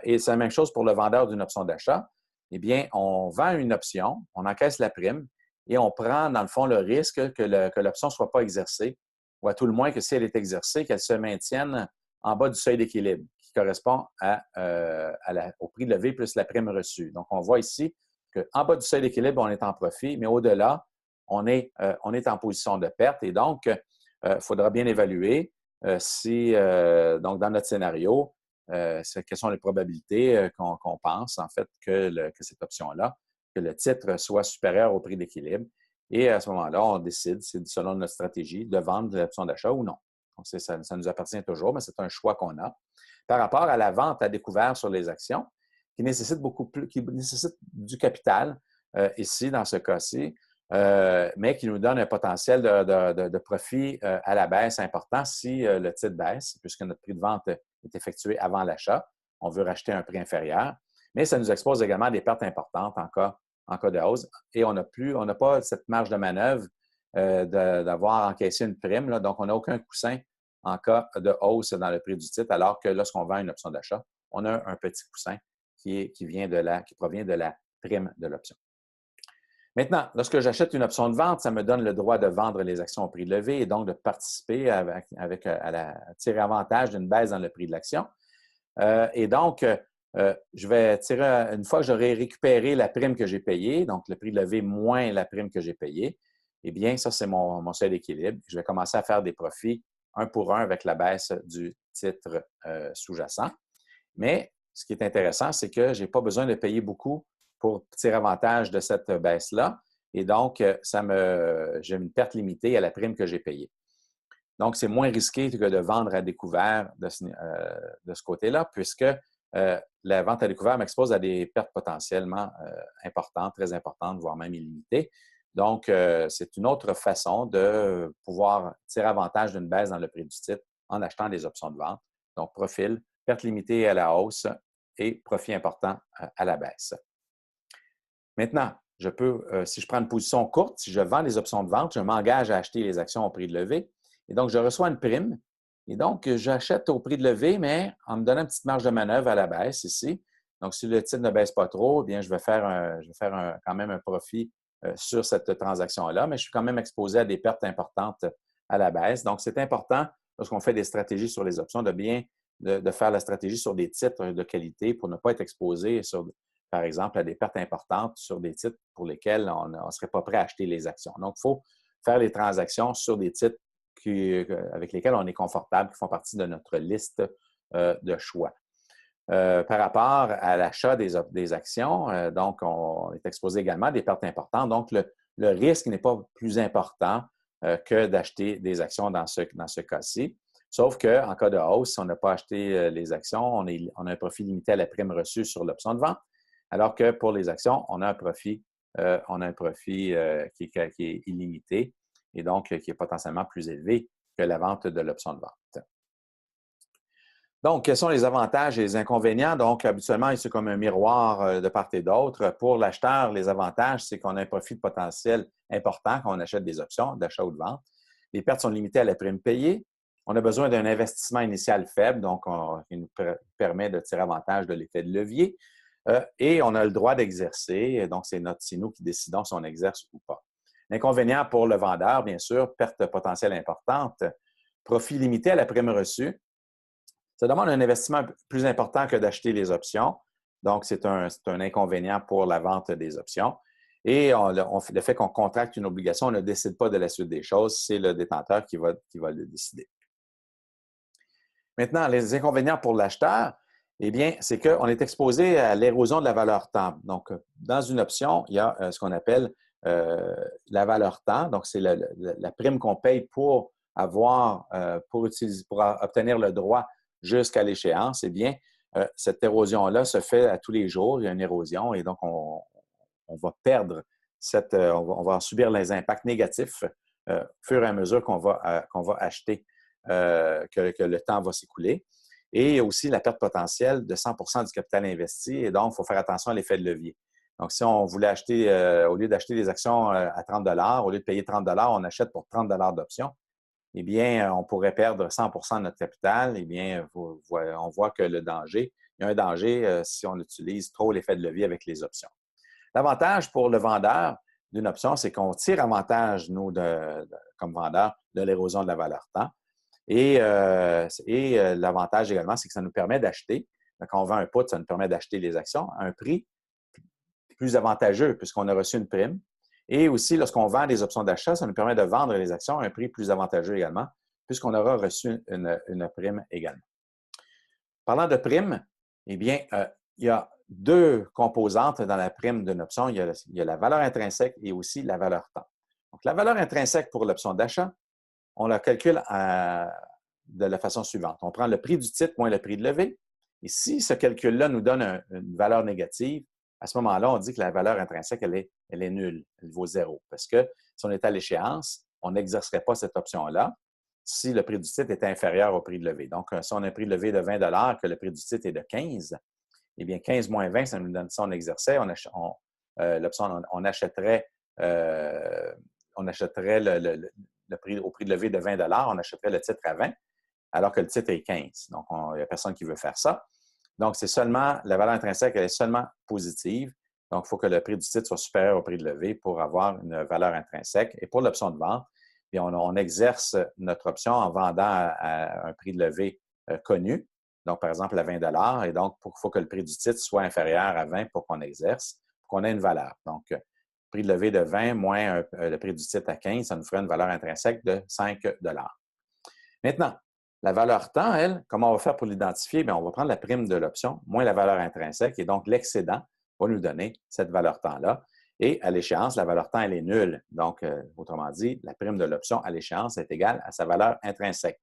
S1: Et c'est la même chose pour le vendeur d'une option d'achat. Eh bien, on vend une option, on encaisse la prime et on prend, dans le fond, le risque que l'option ne soit pas exercée, ou à tout le moins que si elle est exercée, qu'elle se maintienne en bas du seuil d'équilibre, qui correspond au prix levé plus la prime reçue. Donc, on voit ici qu'en bas du seuil d'équilibre, on est en profit, mais au-delà, on est en position de perte. Et donc, il faudra bien évaluer donc, dans notre scénario, quelles sont les probabilités qu'on pense, en fait, que cette option-là, que le titre soit supérieur au prix d'équilibre. Et à ce moment-là, on décide, c'est selon notre stratégie, de vendre l'option d'achat ou non. Donc, ça nous appartient toujours, mais c'est un choix qu'on a. Par rapport à la vente à découvert sur les actions, qui nécessite du capital, ici, dans ce cas-ci, mais qui nous donne un potentiel de profit à la baisse important si le titre baisse, puisque notre prix de vente est effectué avant l'achat. On veut racheter à un prix inférieur, mais ça nous expose également à des pertes importantes en cas de hausse. Et on n'a pas cette marge de manœuvre d'avoir encaissé une prime, là, donc on n'a aucun coussin en cas de hausse dans le prix du titre, alors que lorsqu'on vend une option d'achat, on a un petit coussin qui provient de la prime de l'option. Maintenant, lorsque j'achète une option de vente, ça me donne le droit de vendre les actions au prix levé et donc de participer à tirer avantage d'une baisse dans le prix de l'action. Et donc, je vais tirer, une fois que j'aurai récupéré la prime que j'ai payée, donc le prix levé moins la prime que j'ai payée, eh bien, ça, c'est mon seuil d'équilibre. Je vais commencer à faire des profits un pour un avec la baisse du titre sous-jacent. Mais ce qui est intéressant, c'est que je n'ai pas besoin de payer beaucoup pour tirer avantage de cette baisse-là. Et donc, j'ai une perte limitée à la prime que j'ai payée. Donc, c'est moins risqué que de vendre à découvert de ce côté-là, puisque la vente à découvert m'expose à des pertes potentiellement importantes, très importantes, voire même illimitées. Donc, c'est une autre façon de pouvoir tirer avantage d'une baisse dans le prix du titre en achetant des options de vente. Donc, profil, perte limitée à la hausse et profit important à la baisse. Maintenant, si je prends une position courte, si je vends les options de vente, je m'engage à acheter les actions au prix de levée. Et donc, je reçois une prime. Et donc, j'achète au prix de levée, mais en me donnant une petite marge de manœuvre à la baisse ici. Donc, si le titre ne baisse pas trop, eh bien, je vais faire quand même un profit sur cette transaction-là, mais je suis quand même exposé à des pertes importantes à la baisse. Donc, c'est important, lorsqu'on fait des stratégies sur les options, de faire la stratégie sur des titres de qualité pour ne pas être exposé par exemple, à des pertes importantes sur des titres pour lesquels on ne serait pas prêt à acheter les actions. Donc, il faut faire les transactions sur des titres avec lesquels on est confortable, qui font partie de notre liste de choix. Par rapport à l'achat des actions, donc on est exposé également à des pertes importantes. Donc, le risque n'est pas plus important que d'acheter des actions dans ce cas-ci. Sauf qu'en cas de hausse, si on n'a pas acheté les actions, on a un profit limité à la prime reçue sur l'option de vente, alors que pour les actions, on a un profit qui est illimité et donc qui est potentiellement plus élevé que la vente de l'option de vente. Donc, quels sont les avantages et les inconvénients? Donc, habituellement, c'est comme un miroir de part et d'autre. Pour l'acheteur, les avantages, c'est qu'on a un profit potentiel important quand on achète des options d'achat ou de vente. Les pertes sont limitées à la prime payée. On a besoin d'un investissement initial faible, donc qui nous permet de tirer avantage de l'effet de levier. Et on a le droit d'exercer, donc c'est nous qui décidons si on exerce ou pas. L'inconvénient pour le vendeur, bien sûr, perte potentielle importante, profit limité à la prime reçue. Ça demande un investissement plus important que d'acheter les options. Donc, c'est un inconvénient pour la vente des options. Et le fait qu'on contracte une obligation, on ne décide pas de la suite des choses, c'est le détenteur qui va le décider. Maintenant, les inconvénients pour l'acheteur, eh bien, c'est qu'on est exposé à l'érosion de la valeur temps. Donc, dans une option, il y a ce qu'on appelle la valeur temps. Donc, c'est la prime qu'on paye pour obtenir le droit jusqu'à l'échéance. Eh bien, cette érosion-là se fait à tous les jours. Il y a une érosion et donc on va perdre on va subir les impacts négatifs au fur et à mesure qu'on va acheter, que le temps va s'écouler. Et il y a aussi la perte potentielle de 100 du capital investi. Et donc, il faut faire attention à l'effet de levier. Donc, si on voulait acheter, au lieu d'acheter des actions à 30 au lieu de payer 30 on achète pour 30 d'options, eh bien, on pourrait perdre 100 de notre capital. Eh bien, on voit que il y a un danger si on utilise trop l'effet de levier avec les options. L'avantage pour le vendeur d'une option, c'est qu'on tire avantage, nous, comme vendeur, de l'érosion de la valeur temps. Et l'avantage également, c'est que ça nous permet d'acheter. Quand on vend un put, ça nous permet d'acheter les actions à un prix plus avantageux puisqu'on a reçu une prime. Et aussi, lorsqu'on vend des options d'achat, ça nous permet de vendre les actions à un prix plus avantageux également puisqu'on aura reçu une prime également. Parlant de prime, eh bien, il y a deux composantes dans la prime d'une option. Il y a la valeur intrinsèque et aussi la valeur temps. Donc, la valeur intrinsèque pour l'option d'achat, on la calcule de la façon suivante. On prend le prix du titre moins le prix de levée. Et si ce calcul-là nous donne une valeur négative, à ce moment-là, on dit que la valeur intrinsèque, elle est nulle. Elle vaut zéro. Parce que si on est à l'échéance, on n'exercerait pas cette option-là si le prix du titre était inférieur au prix de levée. Donc, si on a un prix de levée de 20 que le prix du titre est de 15, eh bien, 15 moins 20, ça nous donne, si on exerçait, l'option, on achèterait le prix, au prix de levée de 20 on achèterait le titre à 20, alors que le titre est 15. Donc, il n'y a personne qui veut faire ça. Donc, c'est seulement, la valeur intrinsèque, elle est seulement positive. Donc, il faut que le prix du titre soit supérieur au prix de levée pour avoir une valeur intrinsèque. Et pour l'option de vente, bien, on exerce notre option en vendant à un prix de levée connu. Donc, par exemple, à 20 et donc, il faut que le prix du titre soit inférieur à 20 pour qu'on exerce, pour qu'on ait une valeur. Donc, prix de levée de 20 moins le prix du titre à 15, ça nous ferait une valeur intrinsèque de 5 Maintenant, la valeur temps, elle, comment on va faire pour l'identifier? Bien, on va prendre la prime de l'option moins la valeur intrinsèque et donc l'excédent va nous donner cette valeur temps-là. Et à l'échéance, la valeur temps, elle est nulle. Donc, autrement dit, la prime de l'option à l'échéance est égale à sa valeur intrinsèque.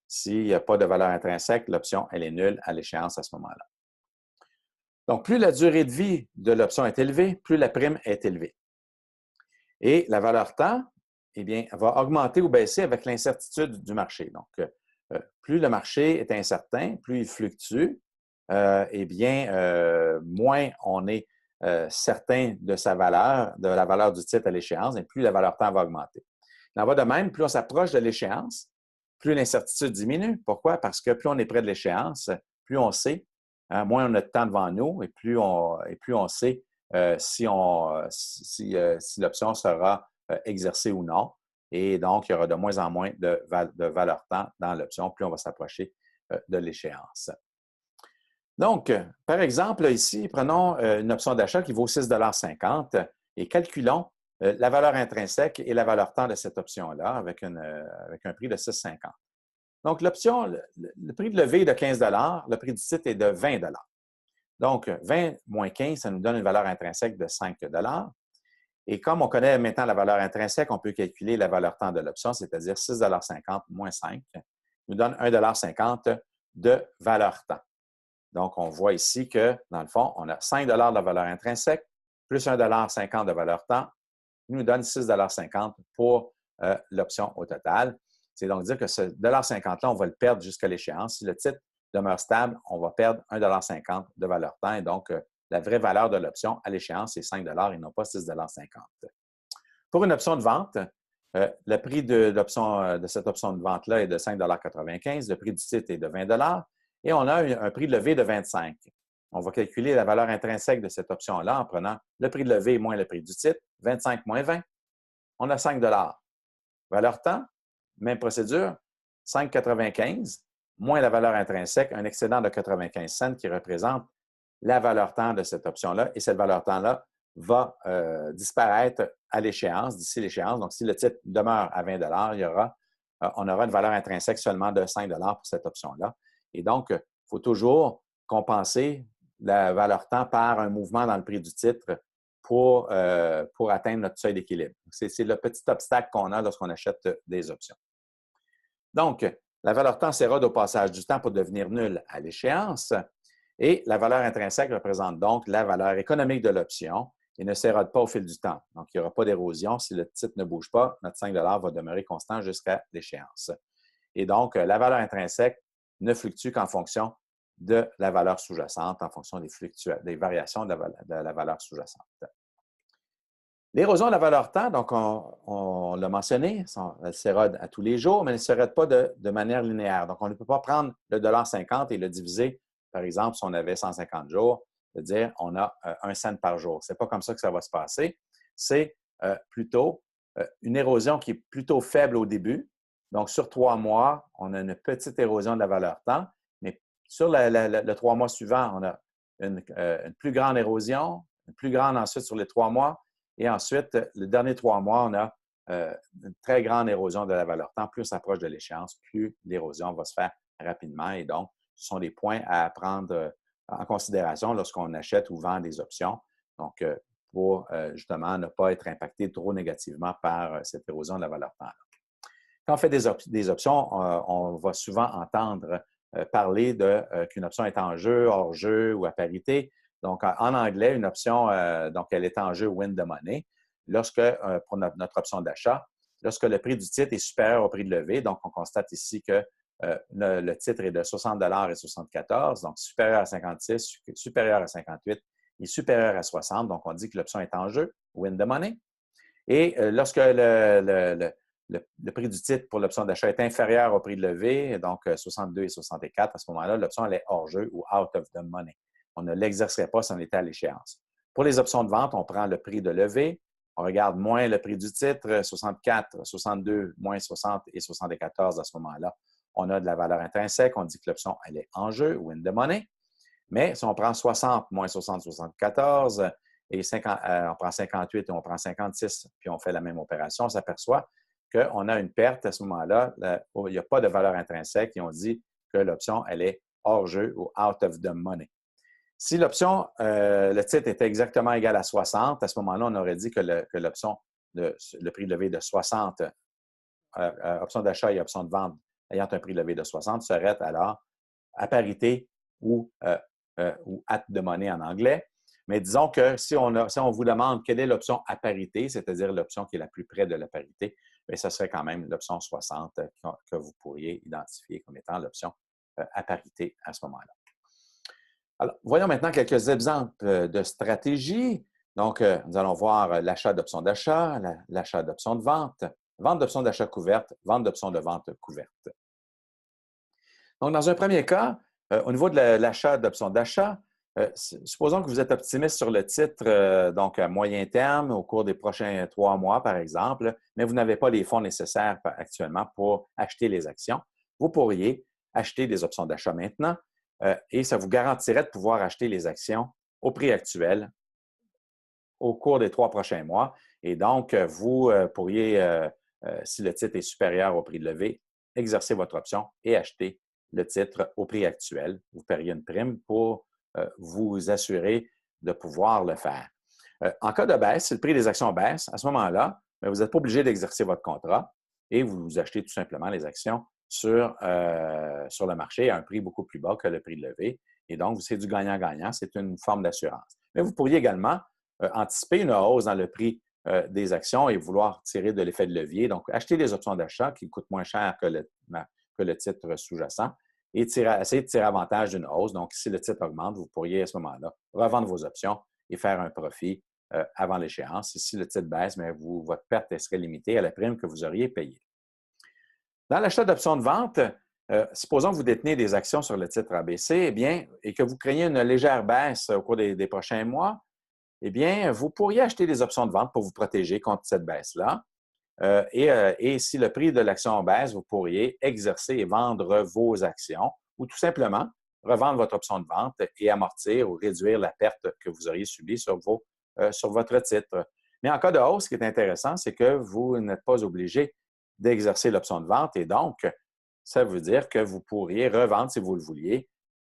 S1: S'il n'y a pas de valeur intrinsèque, l'option, elle est nulle à l'échéance à ce moment-là. Donc, plus la durée de vie de l'option est élevée, plus la prime est élevée. Et la valeur temps, eh bien, va augmenter ou baisser avec l'incertitude du marché. Donc, plus le marché est incertain, plus il fluctue, eh bien, moins on est certain de sa valeur, de la valeur du titre à l'échéance, et plus la valeur temps va augmenter. Il en va de même, plus on s'approche de l'échéance, plus l'incertitude diminue. Pourquoi? Parce que plus on est près de l'échéance, plus on sait, hein, moins on a de temps devant nous, et plus on sait si l'option sera exercée ou non. Et donc, il y aura de moins en moins de valeur temps dans l'option, plus on va s'approcher de l'échéance. Donc, par exemple, ici, prenons une option d'achat qui vaut 6,50 et calculons la valeur intrinsèque et la valeur temps de cette option-là avec un prix de 6,50. Donc, l'option, le prix de levée est de 15 le prix du titre est de 20 Donc, 20 moins 15, ça nous donne une valeur intrinsèque de 5 Et comme on connaît maintenant la valeur intrinsèque, on peut calculer la valeur temps de l'option, c'est-à-dire 6,50 moins 5, nous donne 1,50 de valeur temps. Donc, on voit ici que, dans le fond, on a 5 de valeur intrinsèque plus 1,50 de valeur temps, qui nous donne 6,50 pour l'option au total. C'est donc dire que ce 1,50 $-là, on va le perdre jusqu'à l'échéance. Si le titre demeure stable, on va perdre 1,50 de valeur temps. Et donc, la vraie valeur de l'option à l'échéance, c'est 5 et non pas 6,50 $. Pour une option de vente, le prix de cette option de vente-là est de 5,95 $. Le prix du titre est de 20 $ et on a un prix de levée de 25. On va calculer la valeur intrinsèque de cette option-là en prenant le prix de levée moins le prix du titre, 25 moins 20. On a 5 $. Valeur temps, même procédure, 5,95 moins la valeur intrinsèque, un excédent de 95 cents qui représente la valeur temps de cette option-là. Et cette valeur temps-là va disparaître à l'échéance, d'ici l'échéance. Donc, si le titre demeure à 20 $, on aura une valeur intrinsèque seulement de 5 $ pour cette option-là. Et donc, il faut toujours compenser la valeur temps par un mouvement dans le prix du titre pour atteindre notre seuil d'équilibre. C'est le petit obstacle qu'on a lorsqu'on achète des options. Donc, la valeur temps s'érode au passage du temps pour devenir nulle à l'échéance et la valeur intrinsèque représente donc la valeur économique de l'option et ne s'érode pas au fil du temps. Donc, il n'y aura pas d'érosion. Si le titre ne bouge pas, notre 5 $ va demeurer constant jusqu'à l'échéance. Et donc, la valeur intrinsèque ne fluctue qu'en fonction de la valeur sous-jacente, en fonction des variations de la valeur sous-jacente. L'érosion de la valeur temps, donc on l'a mentionné, elle s'érode à tous les jours, mais elle ne s'érode pas de manière linéaire. Donc, on ne peut pas prendre le $50 et le diviser, par exemple, si on avait 150 jours, de dire on a 1 cent par jour. Ce n'est pas comme ça que ça va se passer. C'est plutôt une érosion qui est plutôt faible au début. Donc, sur 3 mois, on a une petite érosion de la valeur temps, mais sur le 3 mois suivant, on a une plus grande érosion, une plus grande ensuite sur les 3 mois. Et ensuite, le dernier 3 mois, on a une très grande érosion de la valeur temps. Plus on s'approche de l'échéance, plus l'érosion va se faire rapidement. Et donc, ce sont des points à prendre en considération lorsqu'on achète ou vend des options. Donc, pour justement ne pas être impacté trop négativement par cette érosion de la valeur temps. Quand on fait des options, on va souvent entendre parler qu'une option est en jeu, hors jeu ou à parité. Donc, en anglais, une option, donc elle est en jeu win the money, pour notre option d'achat, lorsque le prix du titre est supérieur au prix de levée. Donc, on constate ici que le titre est de 60 $ et 74, donc supérieur à 56, supérieur à 58 et supérieur à 60. Donc, on dit que l'option est en jeu, win the money. Et lorsque le prix du titre pour l'option d'achat est inférieur au prix de levée, donc 62 et 64, à ce moment-là, l'option elle est hors jeu ou out of the money. On ne l'exercerait pas si on était à l'échéance. Pour les options de vente, on prend le prix de levée, on regarde moins le prix du titre, 64, 62, moins 60 et 74 à ce moment-là. On a de la valeur intrinsèque, on dit que l'option elle est en jeu, win the money. Mais si on prend 60, moins 60, 74, et on prend 58 et on prend 56, puis on fait la même opération, on s'aperçoit qu'on a une perte à ce moment-là. Il n'y a pas de valeur intrinsèque et on dit que l'option elle est hors jeu ou out of the money. Si l'option, le titre était exactement égal à 60, à ce moment-là, on aurait dit que l'option, le prix de levée de 60, option d'achat et option de vente ayant un prix de levée de 60, serait alors à parité ou at the money en anglais. Mais disons que si on vous demande quelle est l'option à parité, c'est-à-dire l'option qui est la plus près de la parité, bien, ce serait quand même l'option 60 que vous pourriez identifier comme étant l'option à parité à ce moment-là. Alors, voyons maintenant quelques exemples de stratégies. Donc, nous allons voir l'achat d'options d'achat, l'achat d'options de vente, vente d'options d'achat couverte, vente d'options de vente couverte. Donc, dans un premier cas, au niveau de l'achat d'options d'achat, supposons que vous êtes optimiste sur le titre donc à moyen terme, au cours des prochains 3 mois, par exemple, mais vous n'avez pas les fonds nécessaires actuellement pour acheter les actions. Vous pourriez acheter des options d'achat maintenant et ça vous garantirait de pouvoir acheter les actions au prix actuel au cours des 3 prochains mois. Et donc, vous pourriez, si le titre est supérieur au prix de levée, exercer votre option et acheter le titre au prix actuel. Vous paieriez une prime pour vous assurer de pouvoir le faire. En cas de baisse, si le prix des actions baisse, à ce moment-là, vous n'êtes pas obligé d'exercer votre contrat et vous achetez tout simplement les actions sur le marché à un prix beaucoup plus bas que le prix de levée. Et donc, c'est du gagnant-gagnant, c'est une forme d'assurance. Mais vous pourriez également anticiper une hausse dans le prix des actions et vouloir tirer de l'effet de levier. Donc, acheter les options d'achat qui coûtent moins cher que le titre sous-jacent et essayer de tirer avantage d'une hausse. Donc, si le titre augmente, vous pourriez à ce moment-là revendre vos options et faire un profit avant l'échéance. Et si le titre baisse, bien, votre perte serait limitée à la prime que vous auriez payée. Dans l'achat d'options de vente, supposons que vous détenez des actions sur le titre ABC, eh bien, et que vous craignez une légère baisse au cours des prochains mois, eh bien, vous pourriez acheter des options de vente pour vous protéger contre cette baisse-là. Et si le prix de l'action baisse, vous pourriez exercer et vendre vos actions ou tout simplement revendre votre option de vente et amortir ou réduire la perte que vous auriez subie sur votre titre. Mais en cas de hausse, ce qui est intéressant, c'est que vous n'êtes pas obligé d'exercer l'option de vente et donc, ça veut dire que vous pourriez revendre, si vous le vouliez,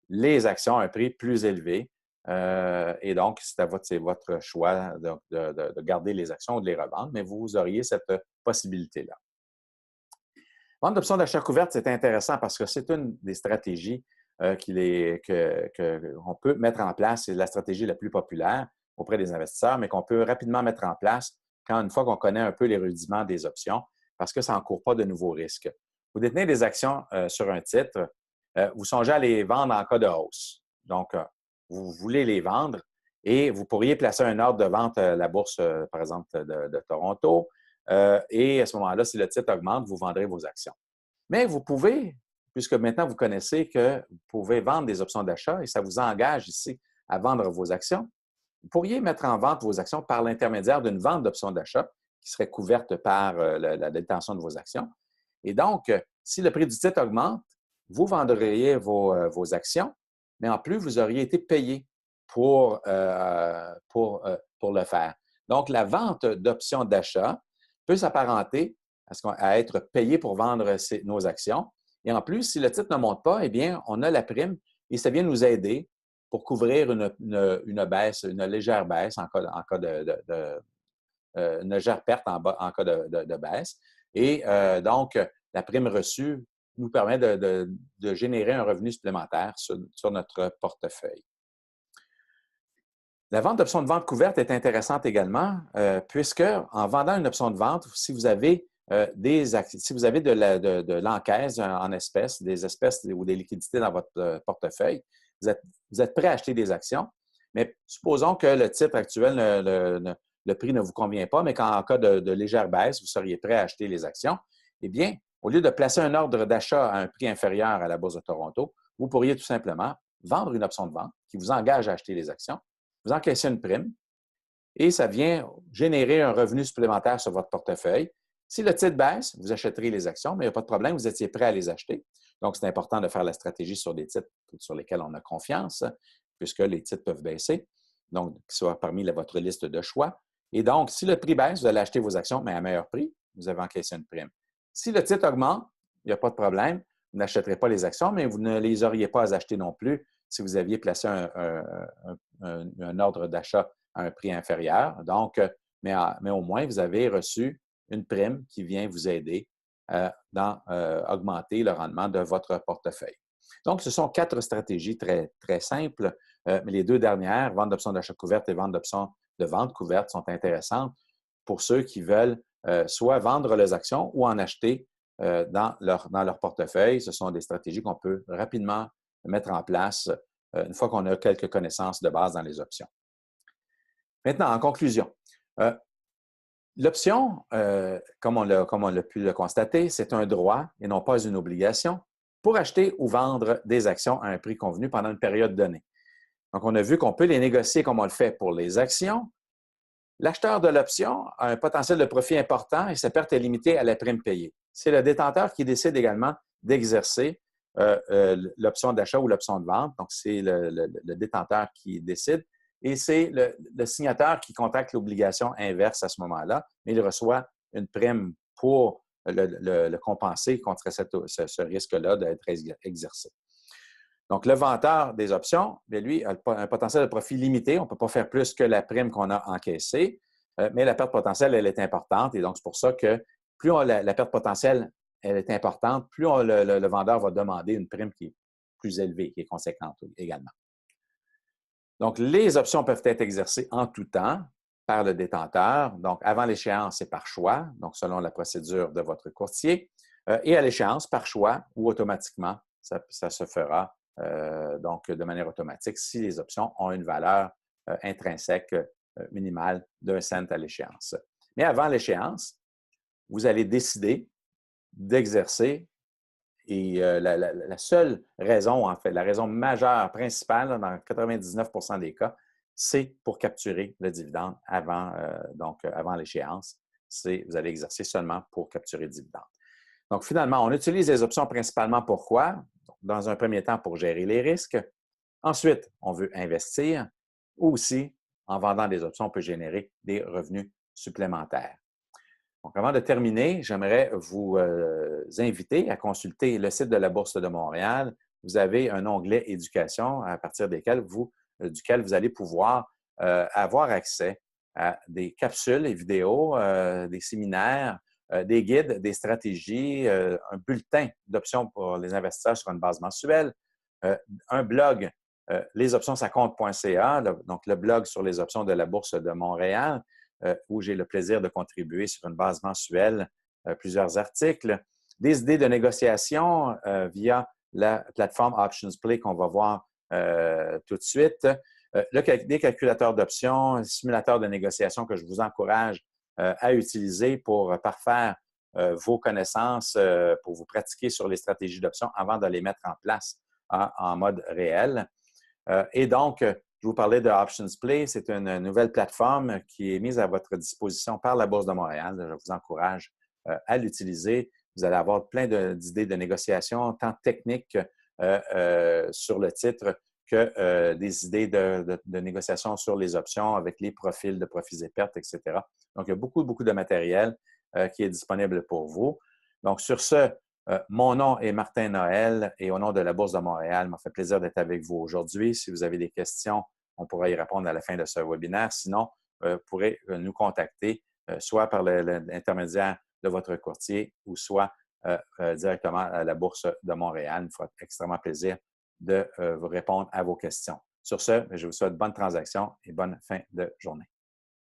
S1: les actions à un prix plus élevé. Et donc, c'est votre choix de garder les actions ou de les revendre, mais vous auriez cette possibilité-là. Vente d'options d'achat couverte, c'est intéressant parce que c'est une des stratégies qu'on peut mettre en place. C'est la stratégie la plus populaire auprès des investisseurs, mais qu'on peut rapidement mettre en place une fois qu'on connaît un peu les rudiments des options, parce que ça n'encourt pas de nouveaux risques. Vous détenez des actions sur un titre, vous songez à les vendre en cas de hausse. Donc, vous voulez les vendre et vous pourriez placer un ordre de vente à la bourse, par exemple, de Toronto. Et à ce moment-là, si le titre augmente, vous vendrez vos actions. Mais vous pouvez, puisque maintenant vous connaissez que vous pouvez vendre des options d'achat et ça vous engage ici à vendre vos actions, vous pourriez mettre en vente vos actions par l'intermédiaire d'une vente d'options d'achat qui serait couverte par la détention de vos actions. Et donc, si le prix du titre augmente, vous vendriez vos actions, mais en plus, vous auriez été payé pour le faire. Donc, la vente d'options d'achat peut s'apparenter à être payé pour vendre nos actions. Et en plus, si le titre ne monte pas, eh bien, on a la prime et ça vient nous aider pour couvrir une baisse, une légère baisse en cas une légère perte en cas de baisse. Et donc, la prime reçue nous permet de générer un revenu supplémentaire sur notre portefeuille. La vente d'options de vente couverte est intéressante également, puisque en vendant une option de vente, si vous avez de l'encaisse en espèces, des espèces ou des liquidités dans votre portefeuille, vous êtes prêt à acheter des actions, mais supposons que le titre actuel, le prix ne vous convient pas, mais qu'en cas de légère baisse, vous seriez prêt à acheter les actions, eh bien, au lieu de placer un ordre d'achat à un prix inférieur à la Bourse de Toronto, vous pourriez tout simplement vendre une option de vente qui vous engage à acheter les actions, vous encaissez une prime et ça vient générer un revenu supplémentaire sur votre portefeuille. Si le titre baisse, vous achèterez les actions, mais il n'y a pas de problème, vous étiez prêt à les acheter. Donc, c'est important de faire la stratégie sur des titres sur lesquels on a confiance, puisque les titres peuvent baisser, donc qu'ils soient parmi votre liste de choix. Et donc, si le prix baisse, vous allez acheter vos actions, mais à meilleur prix, vous avez encaissé une prime. Si le titre augmente, il n'y a pas de problème, vous n'achèterez pas les actions, mais vous ne les auriez pas à acheter non plus si vous aviez placé un ordre d'achat à un prix inférieur. Donc, mais au moins, vous avez reçu une prime qui vient vous aider dans augmenter le rendement de votre portefeuille. Donc, ce sont 4 stratégies très, très simples, mais les 2 dernières, vente d'options d'achat couverte et vente d'options de vente couverte, sont intéressantes pour ceux qui veulent soit vendre les actions ou en acheter dans leur portefeuille. Ce sont des stratégies qu'on peut rapidement mettre en place une fois qu'on a quelques connaissances de base dans les options. Maintenant, en conclusion, l'option, comme on l'a pu le constater, c'est un droit et non pas une obligation pour acheter ou vendre des actions à un prix convenu pendant une période donnée. Donc, on a vu qu'on peut les négocier comme on le fait pour les actions. L'acheteur de l'option a un potentiel de profit important et sa perte est limitée à la prime payée. C'est le détenteur qui décide également d'exercer l'option d'achat ou l'option de vente. Donc, c'est le détenteur qui décide et c'est le signateur qui contracte l'obligation inverse à ce moment-là, mais il reçoit une prime pour le compenser contre ce risque-là d'être exercé. Donc, le vendeur des options, bien, lui, a un potentiel de profit limité. On ne peut pas faire plus que la prime qu'on a encaissée, mais la perte potentielle, elle est importante. Et donc, c'est pour ça que plus la perte potentielle elle est importante, plus le vendeur va demander une prime qui est plus élevée, qui est conséquente également. Donc, les options peuvent être exercées en tout temps par le détenteur. Donc, avant l'échéance, c'est par choix, donc selon la procédure de votre courtier. Et à l'échéance, par choix ou automatiquement, ça se fera donc de manière automatique si les options ont une valeur intrinsèque minimale d'1 cent à l'échéance. Mais avant l'échéance, vous allez décider d'exercer et la seule raison, en fait, la raison majeure, principale, là, dans 99 des cas, c'est pour capturer le dividende avant l'échéance. Vous allez exercer seulement pour capturer le dividende. Donc, finalement, on utilise les options principalement pourquoi? Dans un premier temps, pour gérer les risques. Ensuite, on veut investir ou aussi, en vendant des options, on peut générer des revenus supplémentaires. Donc, avant de terminer, j'aimerais vous inviter à consulter le site de la Bourse de Montréal. Vous avez un onglet Éducation à partir duquel vous allez pouvoir avoir accès à des capsules et vidéos, des séminaires, des guides, des stratégies, un bulletin d'options pour les investisseurs sur une base mensuelle, un blog, lesoptionssacompte.ca, donc le blog sur les options de la Bourse de Montréal, où j'ai le plaisir de contribuer sur une base mensuelle plusieurs articles, des idées de négociation via la plateforme Options Play qu'on va voir tout de suite, des calculateurs d'options, simulateurs de négociation que je vous encourage à utiliser pour parfaire vos connaissances, pour vous pratiquer sur les stratégies d'options avant de les mettre en place en mode réel. Et donc, je vous parlais de Options Play. C'est une nouvelle plateforme qui est mise à votre disposition par la Bourse de Montréal. Je vous encourage à l'utiliser. Vous allez avoir plein d'idées de négociation, tant techniques sur le titre que des idées de négociation sur les options avec les profils de profits et pertes, etc. Donc, il y a beaucoup, beaucoup de matériel qui est disponible pour vous. Donc, sur ce, mon nom est Martin Noël et au nom de la Bourse de Montréal, il m'a fait plaisir d'être avec vous aujourd'hui. Si vous avez des questions, on pourra y répondre à la fin de ce webinaire. Sinon, vous pourrez nous contacter soit par l'intermédiaire de votre courtier ou soit directement à la Bourse de Montréal. Il me fera extrêmement plaisir de vous répondre à vos questions. Sur ce, je vous souhaite bonne transaction et bonne fin de journée.